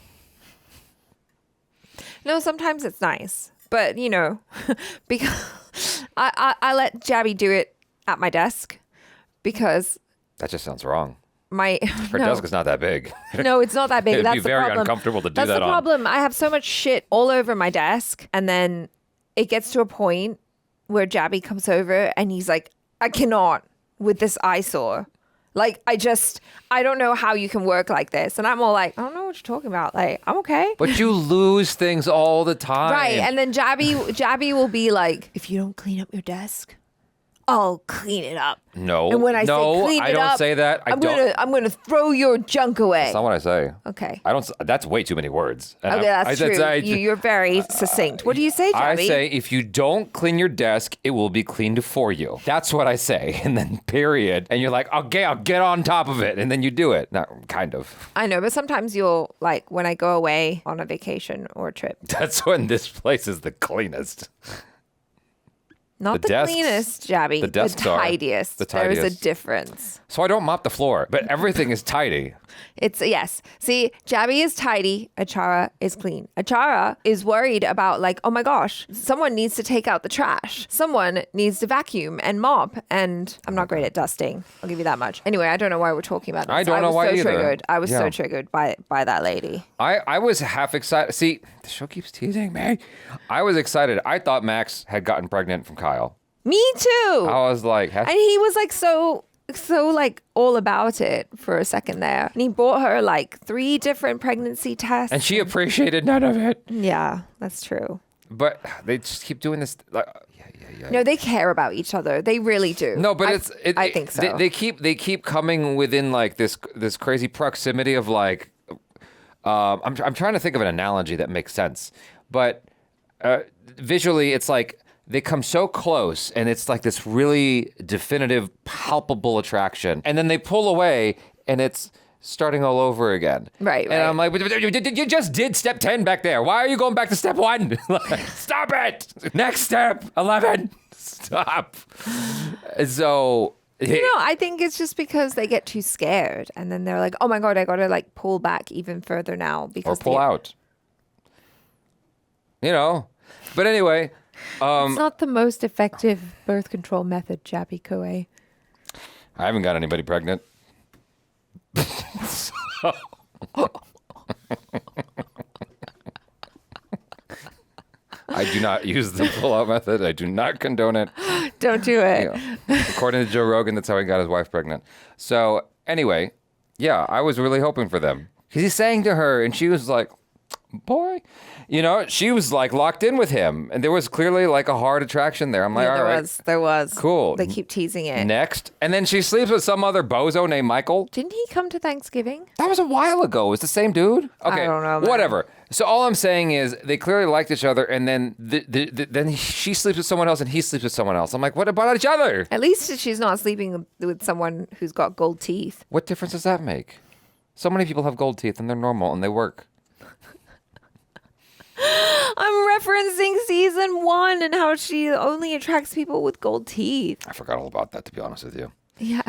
No, sometimes it's nice. But, you know, because I let Jaby do it at my desk because... That just sounds wrong. Her no. desk is not that big. No, it's not that big. It'd That's be the very problem. uncomfortable to do That's that the on. problem. I have so much shit all over my desk. And then it gets to a point where Jaby comes over and he's like, I cannot with this eyesore. Like, I don't know how you can work like this. And I'm all like, I don't know what you're talking about. Like, I'm okay. But you lose things all the time. Right. And then Jaby will be like, if you don't clean up your desk, I'll clean it up. No. And when I say clean it I don't up, say that. I'm gonna throw your junk away. That's not what I say. Okay. That's way too many words. And Okay, that's true. You're very succinct. What do you say, Jaby? I say if you don't clean your desk, it will be cleaned for you. That's what I say. And then period. And you're like, okay, I'll get on top of it. And then you do it. Not kind of. I know, but sometimes you'll, like, when I go away on a vacation or a trip. That's when this place is the cleanest. Not the cleanest, Jaby. The desks are tidiest. the tidiest. There is a difference. So I don't mop the floor, but everything is tidy. Yes. See, Jaby is tidy. Achara is clean. Achara is worried about, like, oh my gosh, someone needs to take out the trash. Someone needs to vacuum and mop. And I'm not great at dusting. I'll give you that much. Anyway, I don't know why we're talking about this. I don't know why either. Triggered. I was so triggered by that lady. I was half excited. See, the show keeps teasing me. I was excited. I thought Max had gotten pregnant from Kyle. Me too. I was like, and he was like so like all about it for a second there. And he bought her like 3 different pregnancy tests. And she appreciated none of it. Yeah, that's true. But they just keep doing this. No, they care about each other. They really do. No, but I think so. They keep coming within like this crazy proximity of like. I'm trying to think of an analogy that makes sense, but visually it's like. They come so close, and it's like this really definitive, palpable attraction. And then they pull away, and it's starting all over again. Right. And I'm like, you just did step 10 back there. Why are you going back to step 1? Stop it. Next step, 11. Stop. So... I think it's just because they get too scared. And then they're like, oh my God, I got to like pull back even further now. Because or pull out. But anyway... it's not the most effective birth control method, Jaby Koay. I haven't got anybody pregnant. I do not use the pull-out method. I do not condone it. Don't do it. According to Joe Rogan, that's how he got his wife pregnant. So anyway, yeah, I was really hoping for them. Because he sang to her, and she was like, boy... she was like locked in with him, and there was clearly like a hard attraction there. I'm like, all right. There was. Cool. They keep teasing it. Next. And then she sleeps with some other bozo named Michael. Didn't he come to Thanksgiving? That was a while ago. It was the same dude? Okay. I don't know, man. Whatever. So all I'm saying is they clearly liked each other, and then then she sleeps with someone else, and he sleeps with someone else. I'm like, what about each other? At least she's not sleeping with someone who's got gold teeth. What difference does that make? So many people have gold teeth, and they're normal, and they work. I'm referencing season 1 and how she only attracts people with gold teeth. I forgot all about that, to be honest with you. Yeah.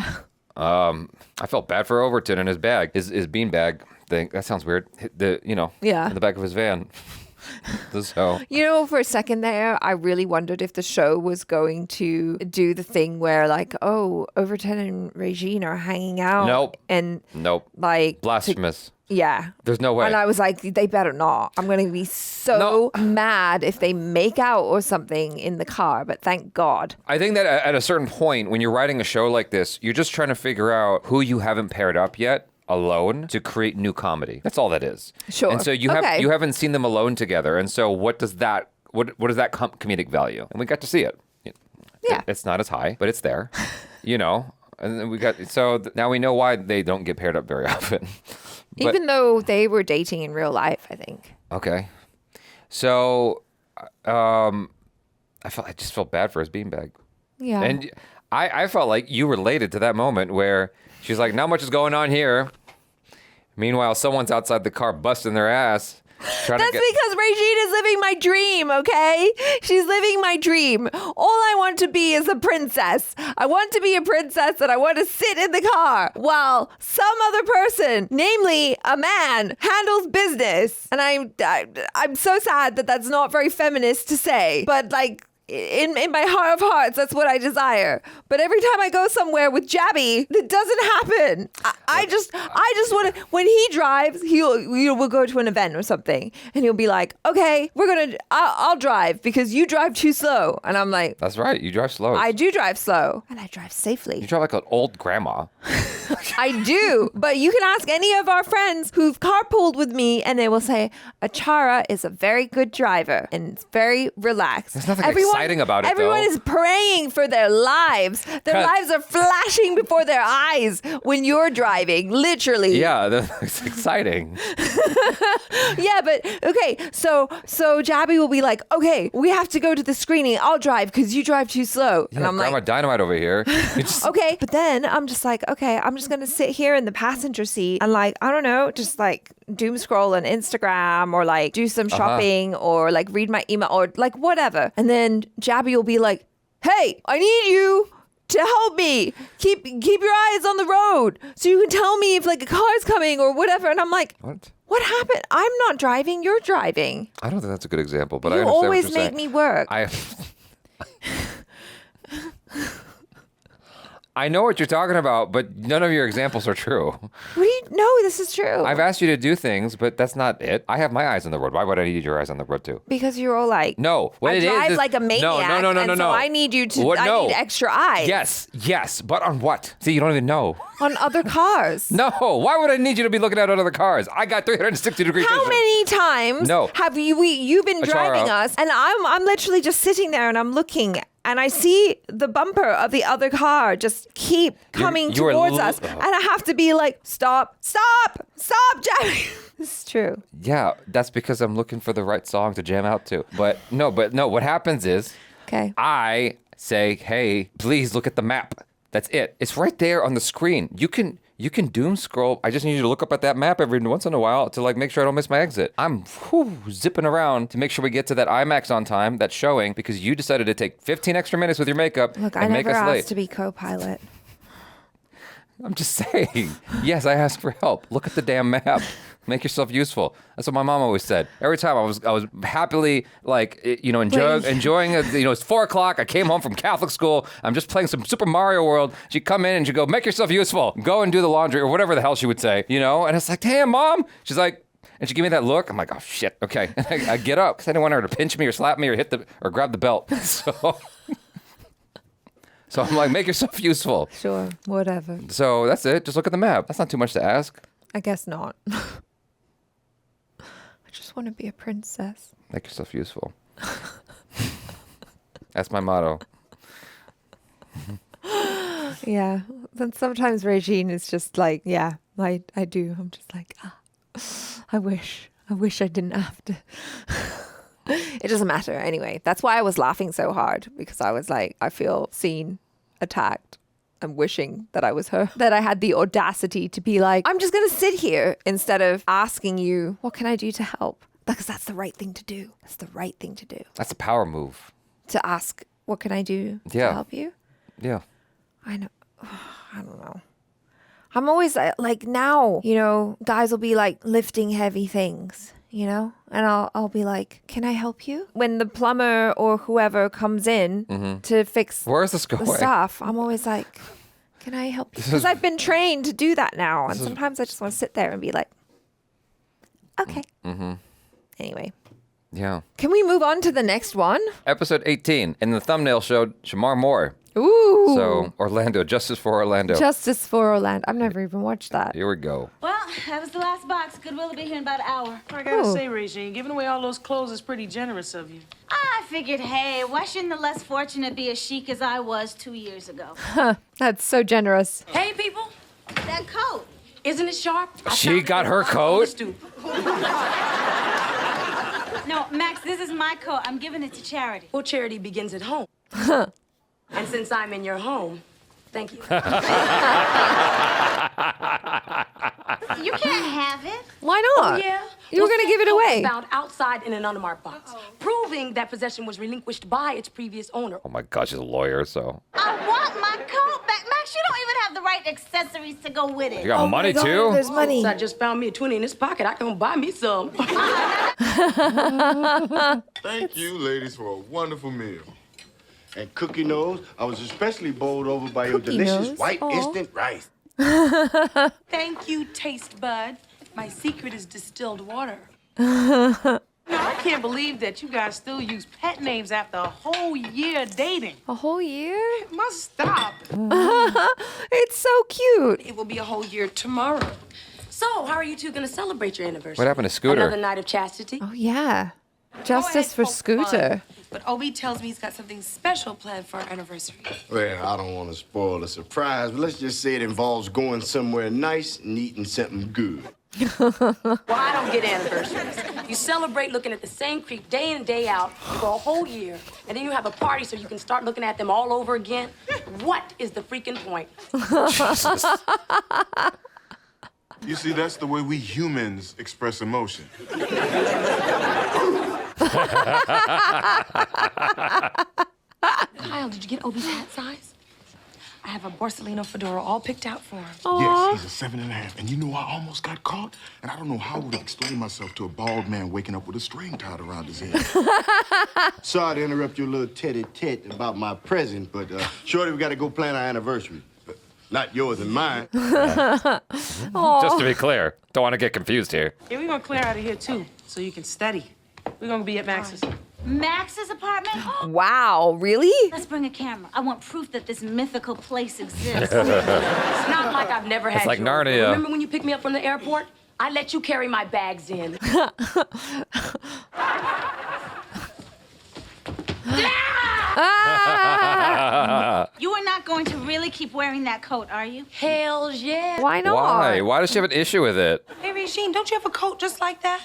I felt bad for Overton and his bag, his bean bag thing. That sounds weird. In the back of his van. So. For a second there, I really wondered if the show was going to do the thing where, like, oh, Overton and Regine are hanging out. Nope. And nope. Like blasphemous. Yeah. There's no way. And I was like, they better not. I'm going to be so mad if they make out or something in the car, but thank God. I think that at a certain point, when you're writing a show like this, you're just trying to figure out who you haven't paired up yet alone to create new comedy. That's all that is. Sure. And so you haven't seen them alone together. And so what does that comedic value? And we got to see it. Yeah. It's not as high, but it's there. And then now we know why they don't get paired up very often. But, even though they were dating in real life, I think. Okay. So, I just felt bad for his beanbag. Yeah. And I felt like you related to that moment where she's like, not much is going on here. Meanwhile, someone's outside the car busting their ass. That's because Regine is living my dream, okay? She's living my dream. All I want to be is a princess. I want to be a princess and I want to sit in the car while some other person, namely a man, handles business. And I'm so sad that that's not very feminist to say, but like, in my heart of hearts, that's what I desire. But every time I go somewhere with Jaby, that doesn't happen. I just want to. When he drives, we'll go to an event or something, and he'll be like, "Okay, I'll drive because you drive too slow." And I'm like, "That's right, you drive slow." I do drive slow, and I drive safely. You drive like an old grandma. I do, but you can ask any of our friends who've carpooled with me, and they will say, Achara is a very good driver and it's very relaxed. There's nothing Everyone exciting about it, Everyone though. is praying for their lives. Their lives are flashing before their eyes when you're driving, literally. Yeah, it's exciting. Yeah, but okay, so Jaby will be like, okay, we have to go to the screening. I'll drive because you drive too slow. Yeah, And I'm Grandma like, Dynamite over here. okay, but then I'm just like, okay, I'm just gonna sit here in the passenger seat and like, I don't know, just like doom scroll on Instagram or like do some shopping or like read my email or like whatever. And then Jaby will be like, hey, I need you to help me. Keep your eyes on the road so you can tell me if like a car's coming or whatever. And I'm like, what happened? I'm not driving, you're driving. I don't think that's a good example, but I You understand what always you're make saying. me work. I know what you're talking about, but none of your examples are true. What do you know? This is true. I've asked you to do things, but that's not it. I have my eyes on the road. Why would I need your eyes on the road too? Because you're all like, No, what I it is drive is like a maniac, no. so I need you to. What? I No. need extra eyes. Yes, but on what? See, you don't even know. On other cars. No, why would I need you to be looking at other cars? I got 360-degree vision. How many times have you've been driving us, and I'm literally just sitting there and I'm looking. And I see the bumper of the other car just keep coming towards us. And I have to be like, stop, Jaby. This is true. Yeah, that's because I'm looking for the right song to jam out to. But no, what happens is I say, hey, please look at the map. That's it. It's right there on the screen. You can doom scroll. I just need you to look up at that map every once in a while to like make sure I don't miss my exit. I'm zipping around to make sure we get to that IMAX on time that's showing because you decided to take 15 extra minutes with your makeup Look, and I make never us asked late. to be co-pilot. I'm just saying. Yes, I asked for help. Look at the damn map. Make yourself useful. That's what my mom always said. Every time I was happily like enjoying it's 4:00. I came home from Catholic school. I'm just playing some Super Mario World. She'd come in and she'd go, make yourself useful. Go and do the laundry or whatever the hell she would say, And it's like, damn, Mom. She's like, and she gave me that look. I'm like, oh shit, okay. And I get up because I didn't want her to pinch me or slap me or grab the belt. So I'm like, make yourself useful. Sure, whatever. So that's it. Just look at the map. That's not too much to ask. I guess not. I just want to be a princess. Make yourself useful. That's my motto. Yeah. Then sometimes Regine is just like, yeah, I do. I'm just like, I wish I didn't have to. It doesn't matter anyway. That's why I was laughing so hard because I was like, I feel seen, attacked. I'm wishing that I was her, that I had the audacity to be like, I'm just going to sit here instead of asking you, what can I do to help? Because that's the right thing to do. That's the right thing to do. That's a power move. To ask, what can I do to help you? Yeah. I know. I don't know. I'm always like now, guys will be like lifting heavy things, and I'll be like, can I help you? When the plumber or whoever comes in to fix Where's this going? the stuff, I'm always like, can I help you? Because I've been trained to do that now. And sometimes I just want to sit there and be like, okay. Anyway. Yeah. Can we move on to the next one? Episode 18. And the thumbnail showed Shamar Moore. Ooh. So, Orlando. Justice for Orlando. Justice for Orlando. I've never even watched that. Here we go. Well, that was the last box. Goodwill will be here in about an hour. I gotta say, Regine, giving away all those clothes is pretty generous of you. I figured, hey, why shouldn't the less fortunate be as chic as I was 2 years ago? That's so generous. Hey, people. That coat. Isn't it sharp? She got her coat? No, Max, this is my coat. I'm giving it to charity. Well, charity begins at home. And since I'm in your home, thank you. You can't have it. Why not? Oh, yeah? You were going to give it away. Found outside in an unmarked box, proving that possession was relinquished by its previous owner. Oh my gosh, she's a lawyer, so. I want my coat back. Max, you don't even have the right accessories to go with it. You got money too? There's money. So I just found me a 20 in this pocket. I can buy me some. Thank you, ladies, for a wonderful meal. And Cookie Nose, I was especially bowled over by your delicious white instant rice. Thank you, Taste Bud. My secret is distilled water. No, I can't believe that you guys still use pet names after a whole year dating. A whole year? It must stop. It's so cute. It will be a whole year tomorrow. So, how are you two going to celebrate your anniversary? What happened to Scooter? Another night of chastity? Oh, yeah. Justice for Scooter. But Obi tells me he's got something special planned for our anniversary. Well, I don't want to spoil the surprise, but let's just say it involves going somewhere nice and eating something good. Well, I don't get anniversaries. You celebrate looking at the same creep day in and day out for a whole year, and then you have a party so you can start looking at them all over again. What is the freaking point? Jesus. You see, that's the way we humans express emotion. Kyle, did you get Obi's hat size? I have a Borsalino fedora all picked out for him. Yes, he's a 7.5. And you know, I almost got caught. And I don't know how I would explain myself to a bald man waking up with a string tied around his head. Sorry to interrupt your little tete-a-tete about my present, but Shorty, we got to go plan our anniversary. Not yours and mine. Just to be clear, don't want to get confused here. Yeah, we're gonna clear out of here too, so you can study. We're gonna be at Max's. Max's apartment? Wow, really? Let's bring a camera. I want proof that this mythical place exists. It's not like I've never had It's like you. Narnia. Remember when you picked me up from the airport? I let you carry my bags in. You are not going to really keep wearing that coat, are you? Hell yeah. Why not? Why? Why does she have an issue with it? Hey, Regine, don't you have a coat just like that?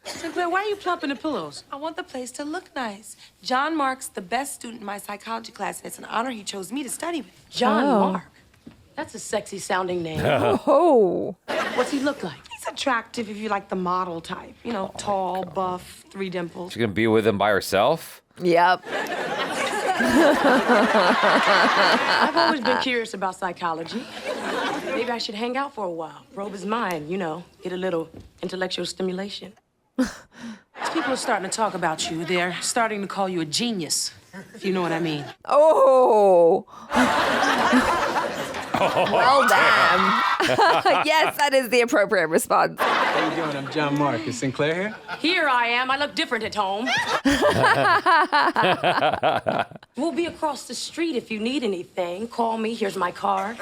Synclaire, why are you plopping the pillows? I want the place to look nice. John Mark's the best student in my psychology class, and it's an honor he chose me to study with. John Oh. Mark. That's a sexy sounding name. Oh. What's he look like? He's attractive if you like the model type. You know, tall, buff, 3 dimples. She's gonna be with him by herself? Yep. I've always been curious about psychology. Maybe I should hang out for a while, probe his mind, you know, get a little intellectual stimulation. These people are starting to talk about you. They're starting to call you a genius, if you know what I mean. Oh. Well, damn. Yes, that is the appropriate response. How you doing? I'm John Mark. Is Synclaire here? Here I am. I look different at home. We'll be across the street if you need anything. Call me. Here's my card.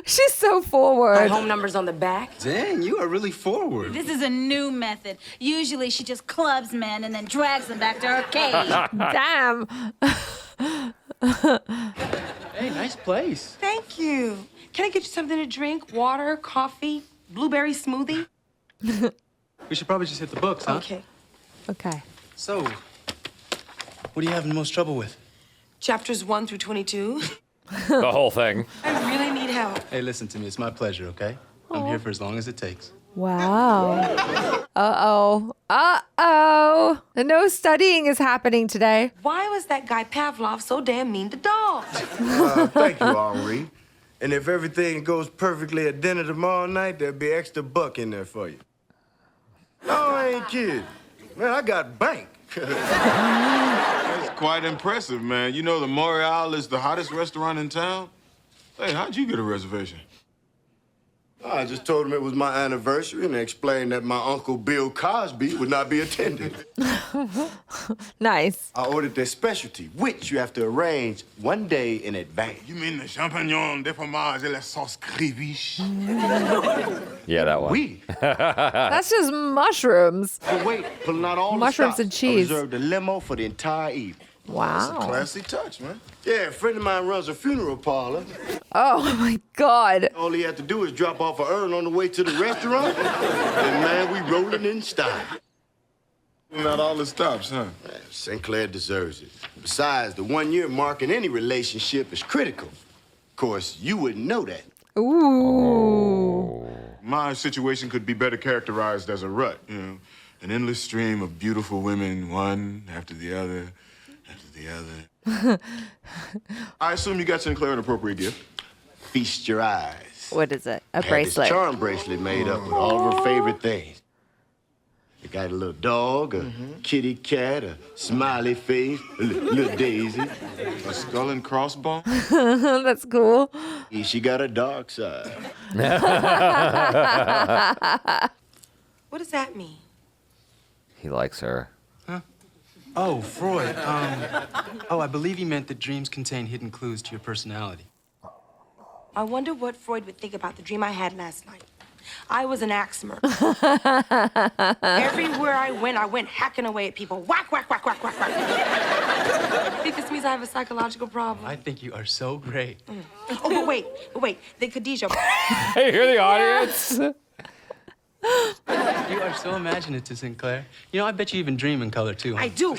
She's so My forward. home number's on the back. Dang, you are really forward. This is a new method. Usually she just clubs men and then drags them back to her cage. Damn. Hey, nice place. Thank you. Can I get you something to drink? Water, coffee, blueberry smoothie? We should probably just hit the books, huh? Okay. Okay. So, what are you having the most trouble with? Chapters 1 through 22. The whole thing. I really need help. Hey, listen to me. It's my pleasure, okay? I'm here for as long as it takes. Wow. Uh-oh. Uh-oh. No studying is happening today. Why was that guy Pavlov so damn mean to dogs? Thank you, Henri. And if everything goes perfectly at dinner tomorrow night, there'll be extra buck in there for you. No, I ain't kidding. Man, I got bank. That's quite impressive, man. You know the Montreal is the hottest restaurant in town? Hey, how'd you get a reservation? I just told him it was my anniversary and explained that my Uncle Bill Cosby would not be attending. Nice. I ordered their specialty, which you have to arrange one day in advance. You mean the champignon de fromage et la sauce créviche? Yeah, that one. Oui. That's just mushrooms. But wait, pulling out all Mushrooms the and stops. cheese. I reserved the limo for the entire evening. Wow. Classy touch, man. Yeah, a friend of mine runs a funeral parlor. Oh, my God. All he had to do is drop off an urn on the way to the restaurant. And man, we rolling in style. Not all the stops, huh? Synclaire deserves it. Besides, the 1 year mark in any relationship is critical. Of course, you wouldn't know that. Ooh. My situation could be better characterized as a rut, you know. An endless stream of beautiful women, one after the other, after the other. I assume you got Synclaire an appropriate gift. Feast your eyes. What is it? A Had this bracelet. charm bracelet made up with all of her favorite things. It got a little dog, a kitty cat, a smiley face, a little daisy. A skull and crossbone? That's cool. She got a dark side. What does that mean? He likes her. Oh, Freud. I believe he meant that dreams contain hidden clues to your personality. I wonder what Freud would think about the dream I had last night. I was an axemer. Everywhere I went hacking away at people. Whack, whack, whack, whack, whack, whack. I think this means I have a psychological problem. I think you are so great. Oh, but wait. The Khadijah. Hey, hear the audience? You are so imaginative, Synclaire. You know, I bet you even dream in color, too. I do.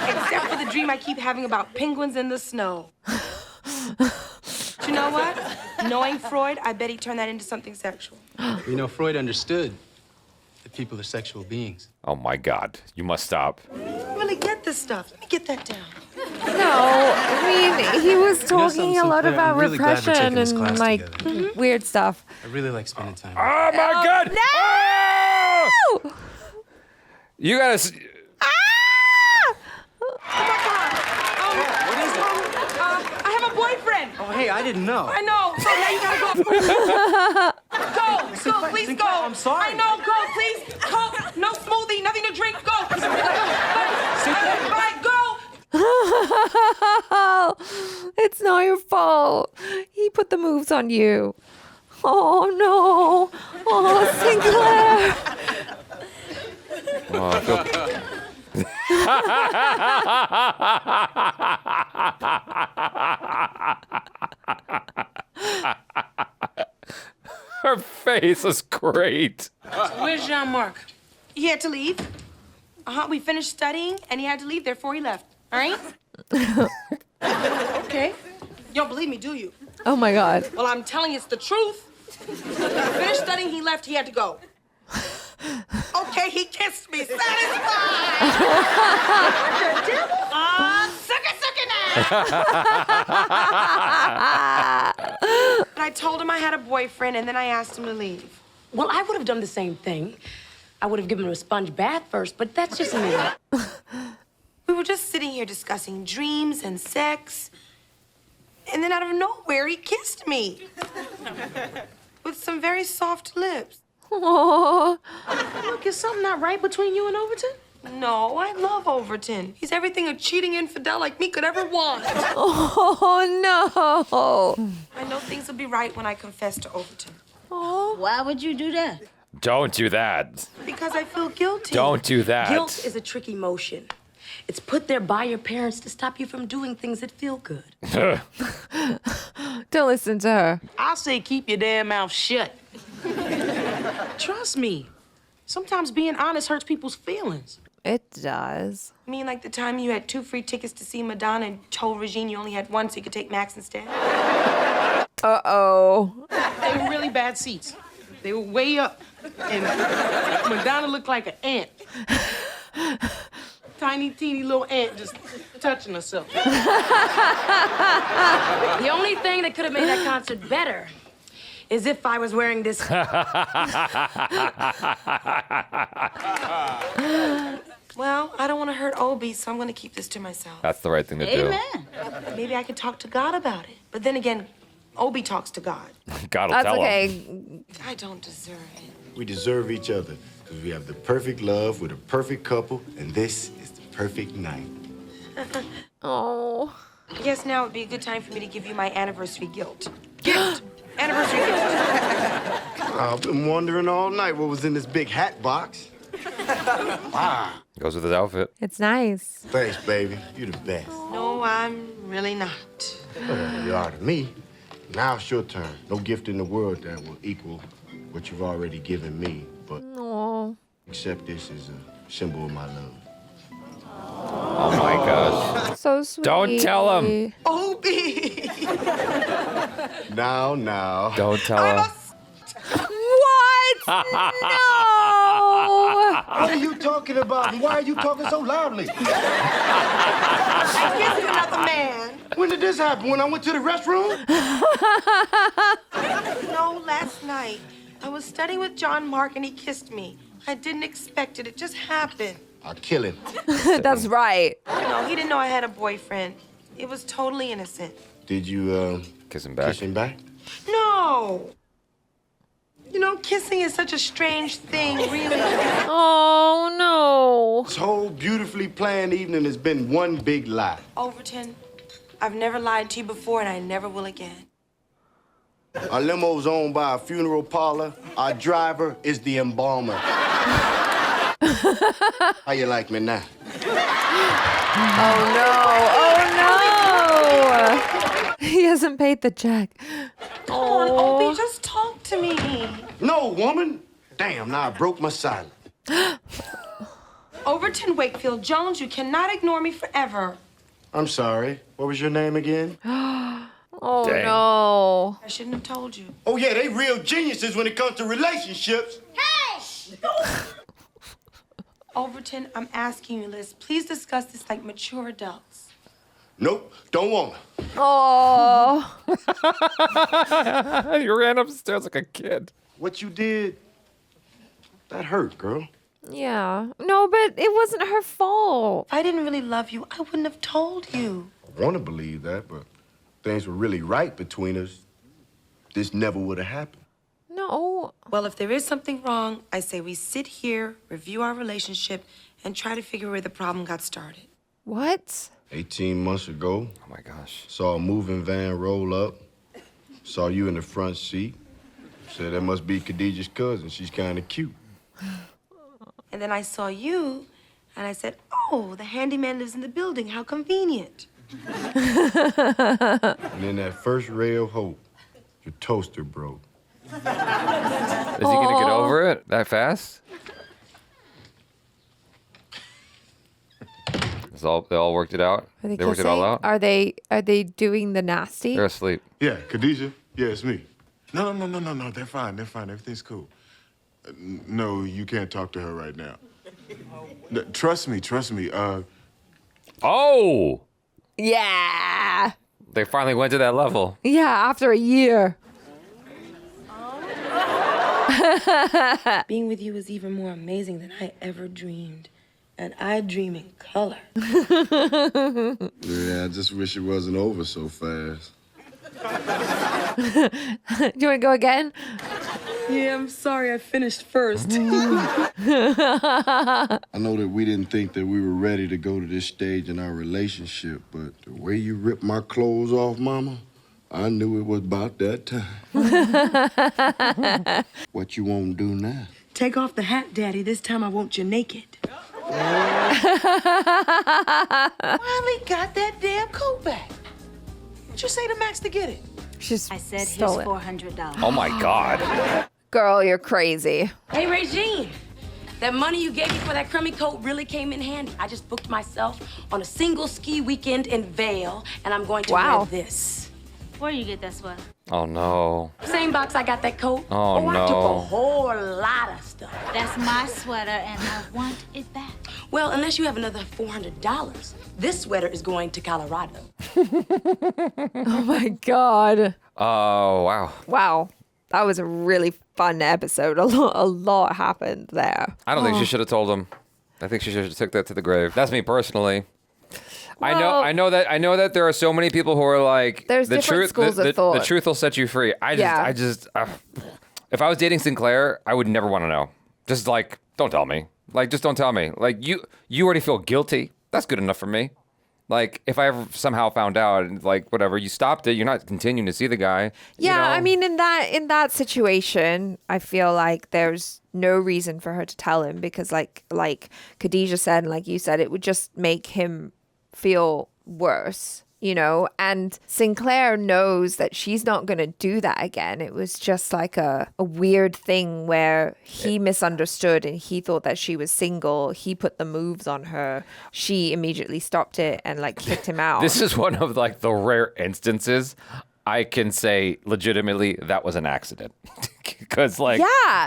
Except for the dream I keep having about penguins in the snow. But you know what? Knowing Freud, I bet he turned that into something sexual. You know, Freud understood that people are sexual beings. Oh my God, you must stop. I really get this stuff. Let me get that down. No, I mean, he was talking a lot Synclaire? about I'm really glad we're repression taking this and class like together. weird stuff. I really like spending time. Oh my God! No! Oh! You gotta. What is it? I have a boyfriend. Oh, hey, I didn't know. I know. So now you gotta go. Go, please go. I'm sorry. I know, go, please. Go. No smoothie, nothing to drink. Go. Bye, go. It's not your fault. He put the moves on you. Oh no. Oh, Synclaire. Oh, I feel... Her face is great. Where's Jean-Marc? He had to leave. We finished studying, and he had to leave, therefore he left. All right? Okay. You don't believe me, do you? Oh my God. Well, I'm telling you, it's the truth. Finished studying, he left, he had to go. Okay, he kissed me. Satisfied! Sucker now! But I told him I had a boyfriend, and then I asked him to leave. Well, I would have done the same thing. I would have given him a sponge bath first, but that's just me. We were just sitting here discussing dreams and sex, and then out of nowhere, he kissed me. With some very soft lips. Oh. Look, is something not right between you and Overton? No, I love Overton. He's everything a cheating infidel like me could ever want. Oh no. I know things will be right when I confess to Overton. Oh. Why would you do that? Don't do that. Because I feel guilty. Don't do that. Guilt is a tricky emotion. It's put there by your parents to stop you from doing things that feel good. Don't listen to her. I say keep your damn mouth shut. Trust me. Sometimes being honest hurts people's feelings. It does. I mean, like the time you had 2 free tickets to see Madonna and told Regine you only had 1 so you could take Max instead. Uh-oh. They were really bad seats. They were way up. And Madonna looked like an ant. Tiny, teeny little ant just touching herself. The only thing that could have made that concert better is if I was wearing this. Well, I don't want to hurt Obi, so I'm going to keep this to myself. That's the right thing to do. Amen. Maybe I could talk to God about it. But then again, Obi talks to God. God will That's tell okay. him. I don't deserve it. We deserve each other because we have the perfect love with a perfect couple, and this is the perfect night. Oh. I guess now would be a good time for me to give you my anniversary guilt. Gift! Anniversary gift. I've been wondering all night what was in this big hat box. Wow. Goes with his outfit. It's nice. Thanks, baby. You're the best. No, I'm really not. Well, you are to me. Now it's your turn. No gift in the world that will equal what you've already given me, but Oh. accept this as a symbol of my love. Oh my gosh. So sweet. Don't tell him. Obi! Now. Don't tell him. What? No. What are you talking about? And why are you talking so loudly? I kissed another man. When did this happen? When I went to the restroom? No, last night. I was studying with John Mark and he kissed me. I didn't expect it. It just happened. I'll kill him. That's right. No, he didn't know I had a boyfriend. It was totally innocent. Did you, Kiss him back. kiss him back? No. You know, kissing is such a strange thing, really. Oh no. This whole beautifully planned evening has been one big lie. Overton, I've never lied to you before and I never will again. Our limo's owned by a funeral parlor. Our driver is the embalmer. How you like me now? Oh, no. He hasn't paid the check. Come on, Opie, just talk to me. No, woman. Damn, now I broke my silence. Overton Wakefield Jones, you cannot ignore me forever. I'm sorry. What was your name again? Oh, Dang. no. I shouldn't have told you. Oh, yeah, they real geniuses when it comes to relationships. Hey! Overton, I'm asking you, Liz, please discuss this like mature adults. Nope, don't want to. Oh. You ran upstairs like a kid. What you did, that hurt, girl. Yeah. No, but it wasn't her fault. If I didn't really love you, I wouldn't have told you. I want to believe that, but things were really right between us. This never would have happened. No. Well, if there is something wrong, I say we sit here, review our relationship, and try to figure where the problem got started. What? 18 months ago. Oh, my gosh. Saw a moving van roll up. Saw you in the front seat. Said that must be Khadijah's cousin. She's kind of cute. And then I saw you, and I said, oh, the handyman lives in the building. How convenient. And in that first ray of hope, your toaster broke. Is he gonna get over it that fast? They all worked it out? Are They worked it all out? Are they doing the nasty? They're asleep. Yeah, Khadijah. Yeah, it's me. No. They're fine. Everything's cool. No, you can't talk to her right now. Trust me. Oh! Yeah. They finally went to that level. Yeah, after a year. Being with you is even more amazing than I ever dreamed. And I dream in color. Yeah, I just wish it wasn't over so fast. Do you want to go again? Yeah, I'm sorry I finished first. I know that we didn't think that we were ready to go to this stage in our relationship, but the way you ripped my clothes off, Mama, I knew it was about that time. What you want to do now? Take off the hat, Daddy. This time I want you naked. Finally got that damn coat back. What'd you say to Max to get it? I said here's $400. Oh, my God. Girl, you're crazy. Hey, Regine, that money you gave me for that crummy coat really came in handy. I just booked myself on a single ski weekend in Vail, and I'm going to wear this. Where you get that sweater? Oh, no. Same box I got that coat. Oh, I took a no. whole lot of stuff. That's my sweater, and I want it back. Well, unless you have another $400, this sweater is going to Colorado. Oh, my God. Oh, wow. Wow. That was a really fun episode. A lot happened there. I don't think she should have told him. I think she should have took that to the grave. That's me personally. Well, I know that there are so many people who are like, there's the different truth, schools of thought. The truth will set you free. I just, if I was dating Synclaire, I would never want to know. Just like, don't tell me. Like, just don't tell me. Like, you already feel guilty. That's good enough for me. Like, if I ever somehow found out, like, whatever, you stopped it, you're not continuing to see the guy. Yeah, you know? I mean, in that situation, I feel like there's no reason for her to tell him because, like Khadijah said, and like you said, it would just make him feel worse, you know? And Synclaire knows that she's not going to do that again. It was just like a weird thing where he misunderstood and he thought that she was single. He put the moves on her. She immediately stopped it and like kicked him out. This is one of like the rare instances I can say legitimately that was an accident. Because like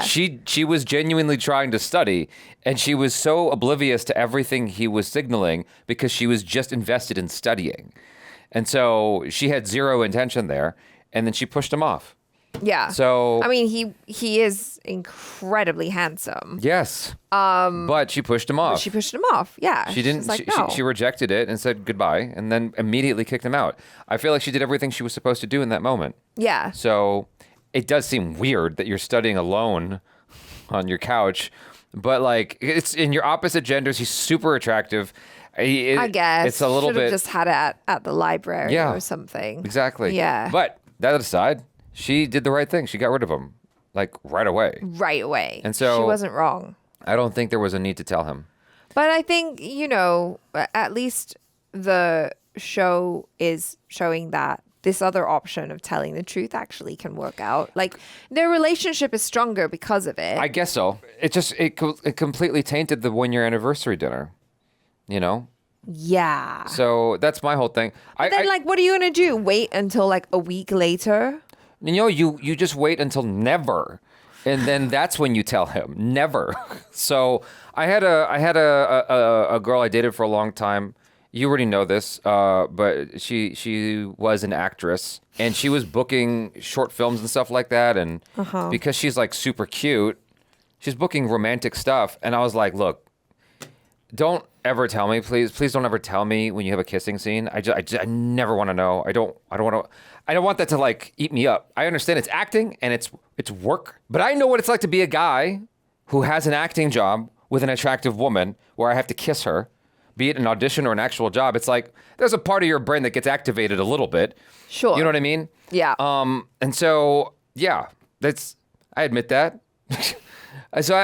she was genuinely trying to study and she was so oblivious to everything he was signaling because she was just invested in studying. And so she had zero intention there and then she pushed him off. Yeah. So I mean he is incredibly handsome. Yes. But she pushed him off. She pushed him off. Yeah. She didn't. Like, no. She rejected it and said goodbye, and then immediately kicked him out. I feel like she did everything she was supposed to do in that moment. Yeah. So it does seem weird that you're studying alone on your couch, but like it's in your opposite genders. He's super attractive. I guess it's a little Should've bit. just had it at the library or something. Exactly. Yeah. But that aside, she did the right thing. She got rid of him, like, right away. Right away. And so... She wasn't wrong. I don't think there was a need to tell him. But I think, at least the show is showing that this other option of telling the truth actually can work out. Like, their relationship is stronger because of it. I guess so. It completely tainted the 1-year anniversary dinner, Yeah. So that's my whole thing. But then, what are you going to do? Wait until, a week later? You just wait until never. And then that's when you tell him. Never. So I had a girl I dated for a long time. You already know this, but she was an actress, and she was booking short films and stuff like that. And because she's super cute, she's booking romantic stuff. And I was like, look, don't ever tell me, please don't ever tell me when you have a kissing scene. I never want to know. I don't want that to eat me up. I understand it's acting and it's work, but I know what it's like to be a guy who has an acting job with an attractive woman where I have to kiss her. Be it an audition or an actual job, it's there's a part of your brain that gets activated a little bit. Sure. You know what I mean? Yeah. And so, yeah, I admit that. So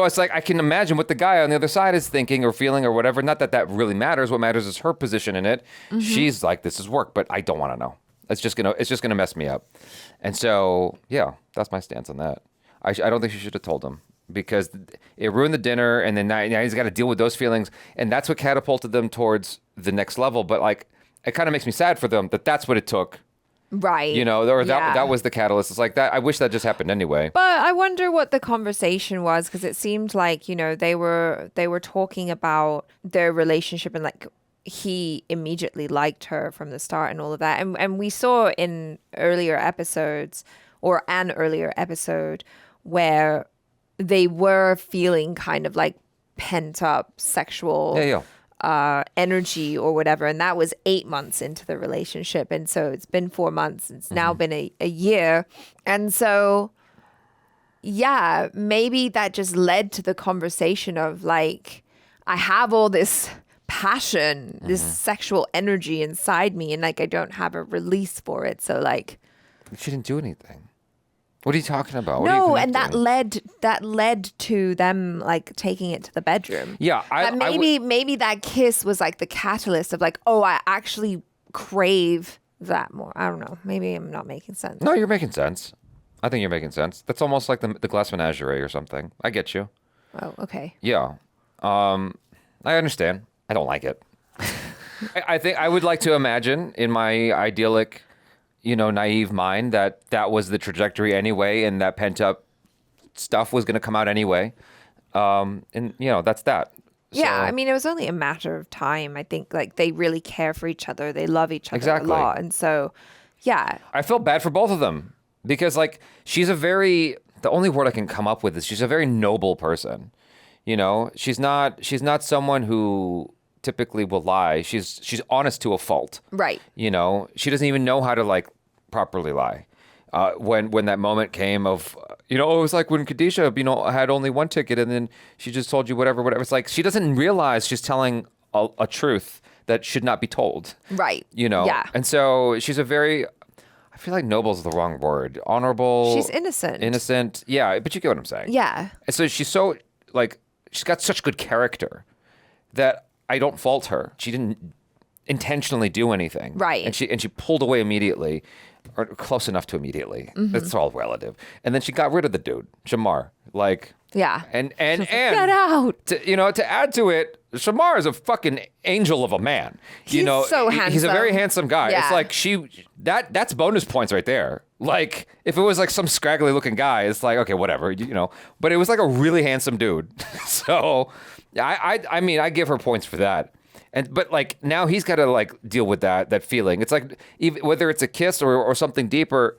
it's I can imagine what the guy on the other side is thinking or feeling or whatever. Not that really matters. What matters is her position in it. Mm-hmm. She's like, this is work, but I don't want to know. It's just gonna mess me up. And so, yeah, that's my stance on that. I don't think she should have told him. Because it ruined the dinner, and then now he's got to deal with those feelings, and that's what catapulted them towards the next level. But it kind of makes me sad for them that that's what it took, right? That was the catalyst. It's that. I wish that just happened anyway. But I wonder what the conversation was, because it seemed like they were talking about their relationship, and he immediately liked her from the start and all of that, and we saw in earlier episodes or an earlier episode where they were feeling kind of pent up sexual energy or whatever. And that was 8 months into the relationship. And so it's been 4 months. It's now been a year. And so, yeah, maybe that just led to the conversation of I have all this passion, this sexual energy inside me, and I don't have a release for it. So she didn't do anything. What are you talking about? No, and that led to them taking it to the bedroom. Yeah, maybe that kiss was the catalyst of I actually crave that more. I don't know. Maybe I'm not making sense. No, you're making sense. I think you're making sense. That's almost like the glass menagerie or something. I get you. Oh, okay. Yeah, I understand. I don't like it. I think I would like to imagine in my idyllic, naive mind that was the trajectory anyway, and that pent up stuff was going to come out anyway. And that's that. Yeah, I mean, it was only a matter of time. I think they really care for each other. They love each other a lot. And so, yeah. I felt bad for both of them because she's the only word I can come up with is she's a very noble person. She's not someone who typically will lie. She's honest to a fault. Right. She doesn't even know how to properly lie. When that moment came of, it was when Khadijah, had only one ticket and then she just told you whatever. It's she doesn't realize she's telling a truth that should not be told. Right. Yeah. And so she's I feel like noble is the wrong word. Honorable. She's innocent. Innocent. Yeah. But you get what I'm saying. Yeah. And so she's so she's got such good character that I don't fault her. She didn't intentionally do anything. Right. And she pulled away immediately, or close enough to immediately. Mm-hmm. That's all relative. And then she got rid of the dude, Shamar. Yeah. And get out. To add to it, Shamar is a fucking angel of a man. He's so handsome. He's a very handsome guy. Yeah. It's that's bonus points right there. If it was some scraggly looking guy, it's okay, whatever, But it was a really handsome dude. So I mean, I give her points for that. But now he's got to deal with that feeling. It's even whether it's a kiss or something deeper,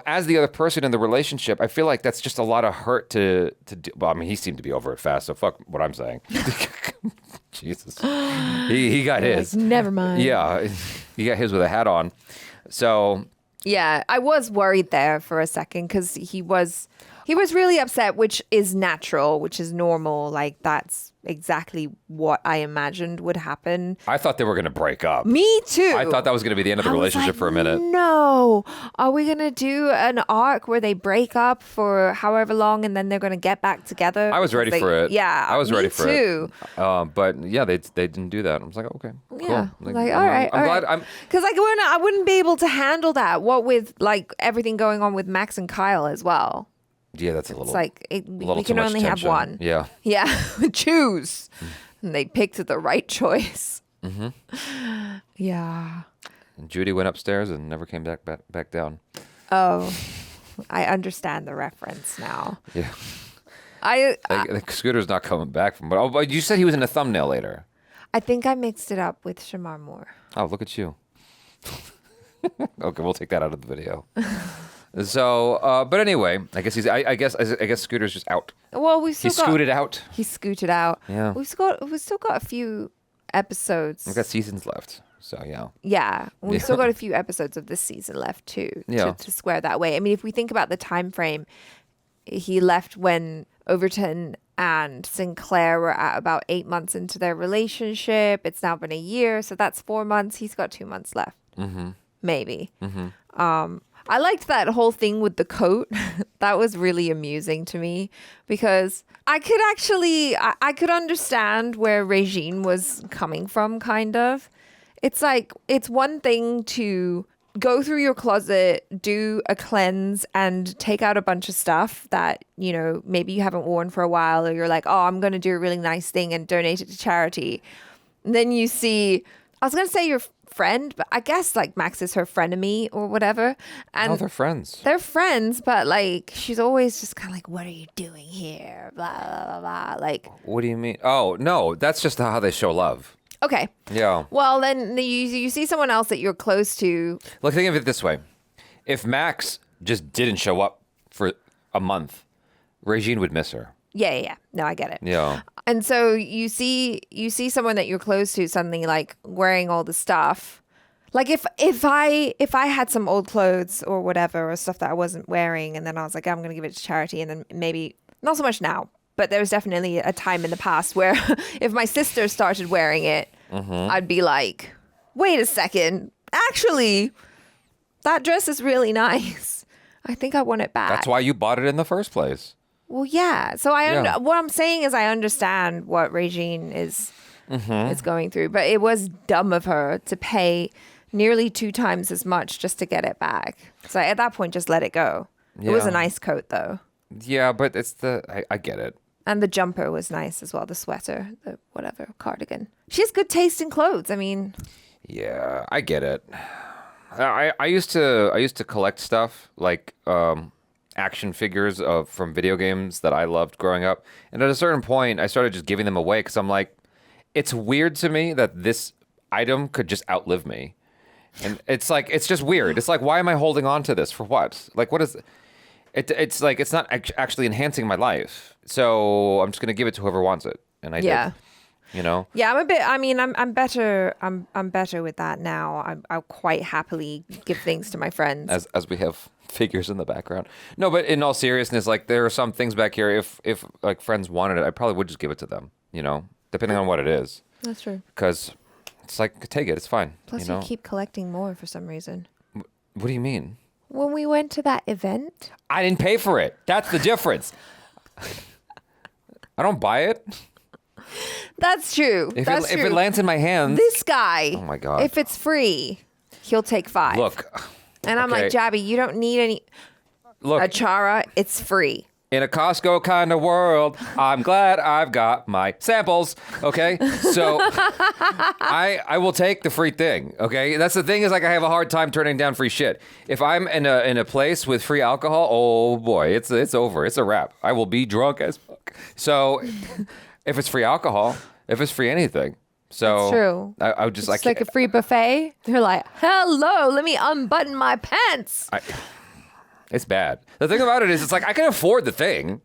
as the other person in the relationship, I feel like that's just a lot of hurt to do. Well, I mean, he seemed to be over it fast, so fuck what I'm saying. Jesus. He got his. Never mind. Yeah. He got his with a hat on. So. Yeah, I was worried there for a second because he was He was really upset, which is natural, which is normal. Like, that's exactly what I imagined would happen. I thought they were going to break up. Me too. I thought that was going to be the end of the relationship for a minute. No. Are we going to do an arc where they break up for however long and then they're going to get back together? I was ready for it. Yeah. I was ready for too. it. But yeah, they didn't do that. I was like, okay, cool. Yeah. Like, all right. I'm glad. Because like I wouldn't be able to handle that. What with like everything going on with Max and Kyle as well. Yeah, that's a little. It's like we too can much only tension. have one. Yeah. Yeah. Choose. And they picked the right choice. Mm-hmm. Yeah. And Judy went upstairs and never came back down. Oh, I understand the reference now. Yeah. The Scooter's not coming back from. But you said he was in a thumbnail later. I think I mixed it up with Shamar Moore. Oh, look at you. Okay, we'll take that out of the video. So, but anyway, I guess I guess Scooter's just out. Well, we still scooted out. He scooted out. Yeah. We've still got a few episodes. We've got seasons left. So yeah. Yeah, we've still got a few episodes of this season left too. Yeah. To square that way. I mean, if we think about the time frame, he left when Overton and Synclaire were at about 8 months into their relationship. It's now been a year, so that's 4 months. He's got 2 months left. Mm-hmm. Maybe. Mm-hmm. I liked that whole thing with the coat. That was really amusing to me because I could understand where Regine was coming from, kind of. It's like, it's one thing to go through your closet, do a cleanse and take out a bunch of stuff that, you know, maybe you haven't worn for a while, or you're like, oh, I'm going to do a really nice thing and donate it to charity. And then you see, I was going to say your friend, but I guess like Max is her frenemy or whatever. And no, they're friends. They're friends, but like she's always just kind of like, what are you doing here? Blah, blah, blah, blah. Like, what do you mean? Oh, no, that's just how they show love. Okay. Yeah. Well, then you see someone else that you're close to. Look, think of it this way. If Max just didn't show up for a month, Regine would miss her. Yeah. No, I get it. Yeah. And so you see someone that you're close to suddenly like wearing all the stuff. Like if I had some old clothes or whatever, or stuff that I wasn't wearing, and then I was like, I'm going to give it to charity, and then maybe not so much now, but there was definitely a time in the past where if my sister started wearing it, I'd be like, wait a second, actually, that dress is really nice. I think I want it back. That's why you bought it in the first place. Well, yeah. So what I'm saying is I understand what Regine is going through, but it was dumb of her to pay nearly 2 times as much just to get it back. So at that point, just let it go. Yeah. It was a nice coat, though. Yeah, but it's I get it. And the jumper was nice as well. The sweater, the whatever, cardigan. She has good taste in clothes. I mean. Yeah, I get it. I used to collect stuff like action figures from video games that I loved growing up. And at a certain point, I started just giving them away because I'm like, it's weird to me that this item could just outlive me. And it's like, it's just weird. It's like, why am I holding on to this for what? Like, what is it? It's like, it's not actually enhancing my life. So I'm just going to give it to whoever wants it. And I did. You know? Yeah, I'm better. I'm better with that now. I'll quite happily give things to my friends. As we have figures in the background. No, but in all seriousness, like there are some things back here. If like friends wanted it, I probably would just give it to them. You know, depending on what it is. That's true. Because it's like, take it. It's fine. Plus, you keep collecting more for some reason. What do you mean? When we went to that event, I didn't pay for it. That's the difference. I don't buy it. That's true. If it lands in my hands. This guy. Oh my God. If it's free, he'll take 5. Look. And I'm like, Jaby, you don't need any. Look. Achara, it's free. In a Costco kind of world, I'm glad I've got my samples. Okay, so I will take the free thing. Okay, that's the thing is like I have a hard time turning down free shit. If I'm in a place with free alcohol, oh boy, it's over. It's a wrap. I will be drunk as fuck. So if it's free alcohol, if it's free anything. So that's true. I would just it's like a free buffet. They're like, hello, let me unbutton my pants. It's bad. The thing about it is, it's like I can afford the thing,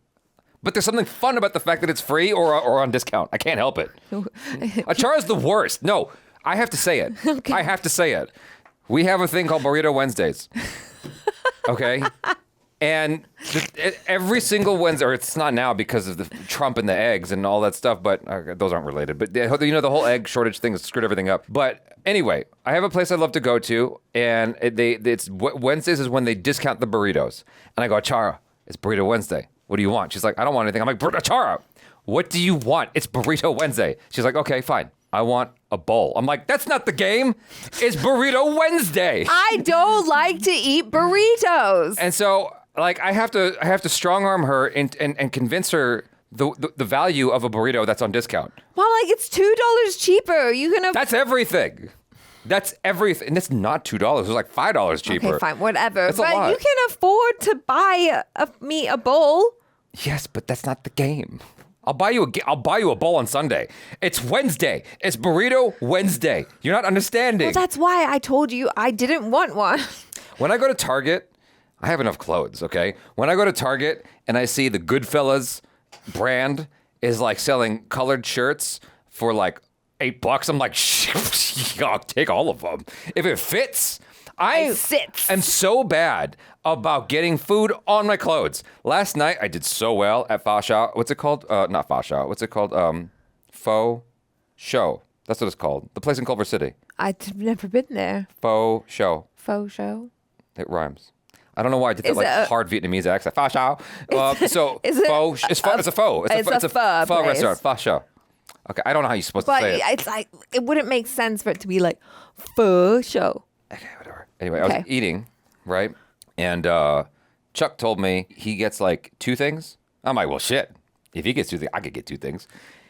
but there's something fun about the fact that it's free or on discount. I can't help it. Achara's the worst. No, I have to say it. Okay. I have to say it. We have a thing called Burrito Wednesdays. Okay? And every single Wednesday, or it's not now because of the Trump and the eggs and all that stuff, but those aren't related. But the whole egg shortage thing has screwed everything up. But anyway, I have a place I'd love to go to, and it's Wednesdays is when they discount the burritos. And I go, Chara, it's Burrito Wednesday. What do you want? She's like, I don't want anything. I'm like, Chara, what do you want? It's Burrito Wednesday. She's like, okay, fine. I want a bowl. I'm like, that's not the game. It's Burrito Wednesday. I don't like to eat burritos. And so, like, I have to strong arm her and convince her the value of a burrito that's on discount. Well, like, it's $2 cheaper. You can. That's everything. That's everything. And it's not $2. It's like $5 cheaper. Okay, fine, whatever. That's a but lot. you can afford to buy me a bowl. Yes, but that's not the game. I'll buy you a bowl on Sunday. It's Wednesday. It's Burrito Wednesday. You're not understanding. Well, that's why I told you I didn't want one. When I go to Target, I have enough clothes, okay? When I go to Target and I see the Goodfellas brand is like selling colored shirts for like $8, I'm like, I'll take all of them. If it fits, I am so bad about getting food on my clothes. Last night, I did so well at Fasha. What's it called? Not Fasha. What's it called? Faux Show. That's what it's called. The place in Culver City. I've never been there. Faux Show. Faux Show? It rhymes. I don't know why I did that hard Vietnamese accent. Pho Show. So is it faux. It's a faux. It's a pho pho place. restaurant. Pho Show. Okay, I don't know how you're supposed to say it. But it's like it wouldn't make sense for it to be like Pho Show. Okay, whatever. Anyway, I was eating, right? And Chuck told me he gets like 2 things. I'm like, well, shit. If he gets 2 things, I could get 2 things.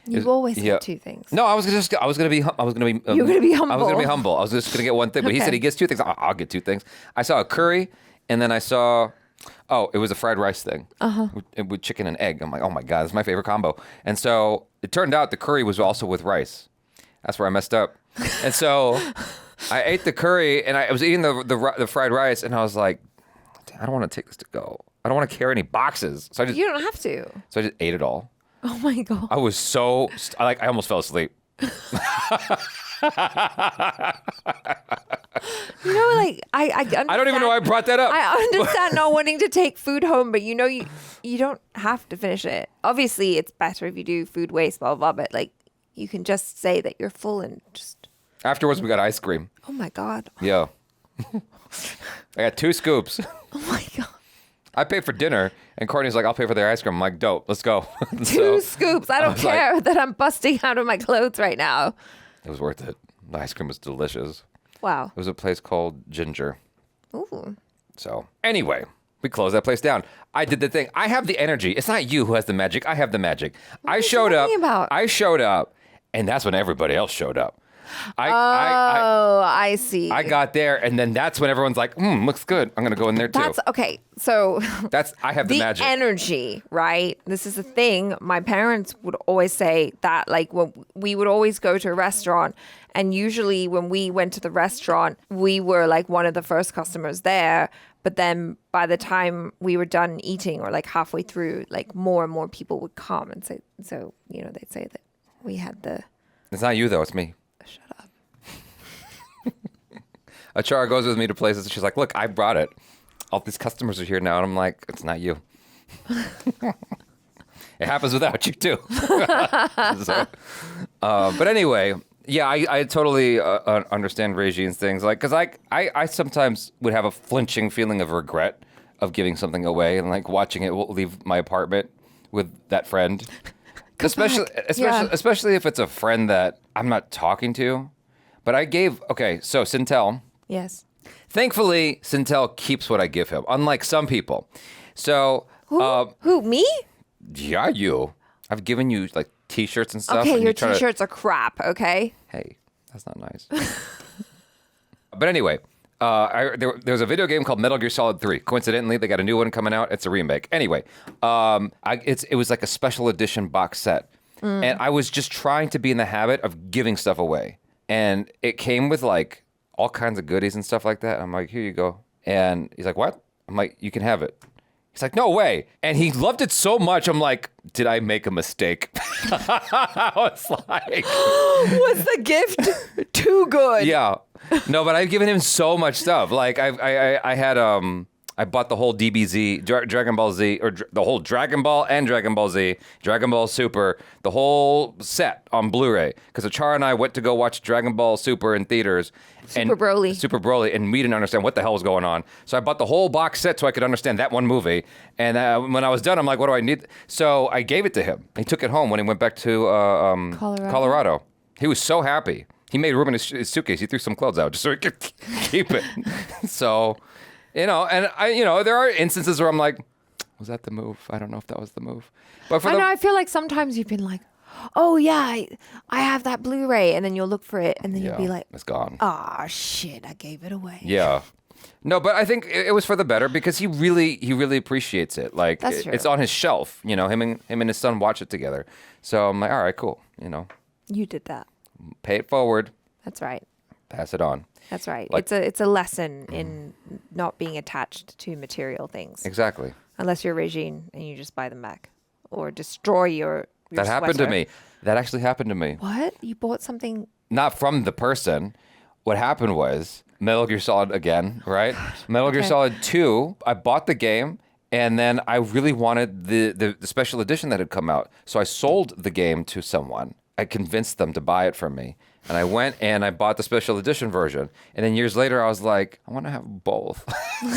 You always get 2 things. No, I was gonna be. You're gonna be humble. I was gonna be humble. I was just gonna get 1 thing, but he said he gets 2 things. I'll get 2 things. I saw a curry, and then I saw, it was a fried rice thing with chicken and egg. I'm like, oh my god, that's my favorite combo. And so it turned out the curry was also with rice. That's where I messed up. And so I ate the curry, and I was eating the fried rice, and I was like, I don't want to take this to go. I don't want to carry any boxes. So You don't have to. So I just ate it all. Oh my god. I was so I almost fell asleep. Like I understand, I don't even know why I brought that up. I understand not wanting to take food home, but you don't have to finish it. Obviously, it's better if you do food waste, blah blah. But like, you can just say that you're full and just. Afterwards, we got ice cream. Oh my god. Yeah. I got 2 scoops. Oh my god. I paid for dinner, and Courtney's like, I'll pay for their ice cream. I'm like, dope, let's go. 2 scoops. I don't care that I'm busting out of my clothes right now. It was worth it. The ice cream was delicious. Wow. It was a place called Ginger. Ooh. So anyway, we closed that place down. I did the thing. I have the energy. It's not you who has the magic. I have the magic. I showed up, and that's when everybody else showed up. I see. I got there, and then that's when everyone's like, looks good. I'm going to go in there, too. That's okay. So I have the magic. The energy, right? This is the thing. My parents would always say that, like, when we would always go to a restaurant, and usually when we went to the restaurant, we were, like, one of the first customers there. But then by the time we were done eating or, like, halfway through, like, more and more people would come and say, so, they'd say that we had the... It's not you, though. It's me. Shut up. Achara goes with me to places, and she's like, look, I brought it. All these customers are here now. And I'm like, it's not you. It happens without you, too. But anyway, yeah, I totally understand Regine's things. Like, because I sometimes would have a flinching feeling of regret of giving something away and, like, watching it leave my apartment with that friend. Especially if it's a friend that I'm not talking to. But I gave, so Sintel. Yes. Thankfully, Sintel keeps what I give him, unlike some people. So. Who, me? Yeah, you. I've given you, like, T-shirts and stuff. Okay, and your T-shirts are crap, okay? Hey, that's not nice. But anyway, there was a video game called Metal Gear Solid 3. Coincidentally, they got a new one coming out. It's a remake. Anyway, it was like a special edition box set. And I was just trying to be in the habit of giving stuff away. And it came with, like, all kinds of goodies and stuff like that. I'm like, here you go. And he's like, what? I'm like, you can have it. He's like, no way. And he loved it so much. I'm like, did I make a mistake? I was like, was the gift too good? Yeah. No, but I've given him so much stuff. Like I had I bought the whole DBZ, Dragon Ball Z, or the whole Dragon Ball and Dragon Ball Z, Dragon Ball Super, the whole set on Blu-ray. Because Achara and I went to go watch Dragon Ball Super in theaters. Super Broly, and we didn't understand what the hell was going on. So I bought the whole box set so I could understand that one movie. And when I was done, I'm like, what do I need? So I gave it to him. He took it home when he went back to Colorado. He was so happy. He made room in his suitcase. He threw some clothes out just so he could keep it. So... and there are instances where I'm like, was that the move? I don't know if that was the move. But I feel like sometimes you've been like, oh yeah, I have that Blu-ray, and then you'll look for it, and then you'll be like, it's gone. Ah, shit, I gave it away. Yeah. No, but I think it was for the better because he really appreciates it. Like That's true. It's on his shelf. Him and his son watch it together. So I'm like, all right, cool. You did that. Pay it forward. That's right. Pass it on. That's right. Like, it's a lesson in not being attached to material things. Exactly. Unless you're Regine and you just buy them back or destroy your That happened to me. That actually happened to me. What? You bought something? Not from the person. What happened was Metal Gear Solid again, right? Metal Gear Solid 2, I bought the game and then I really wanted the special edition that had come out. So I sold the game to someone. I convinced them to buy it from me. And I went and I bought the special edition version. And then years later, I was like, I want to have both.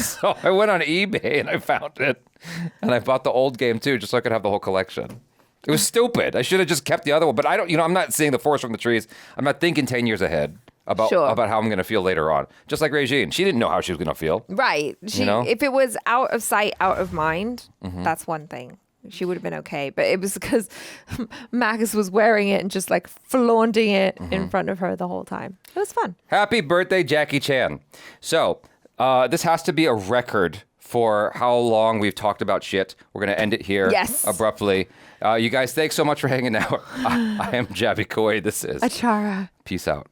So I went on eBay and I found it. And I bought the old game too, just so I could have the whole collection. It was stupid. I should have just kept the other one. But I don't, I'm not seeing the forest from the trees. I'm not thinking 10 years ahead about how I'm going to feel later on. Just like Regine. She didn't know how she was going to feel. Right. If it was out of sight, out of mind, that's one thing. She would have been okay. But it was because Max was wearing it and just like flaunting it in front of her the whole time. It was fun. Happy birthday, Jackie Chan. So this has to be a record for how long we've talked about shit. We're going to end it here abruptly. You guys, thanks so much for hanging out. I am Jaby Koay. This is Achara. Peace out.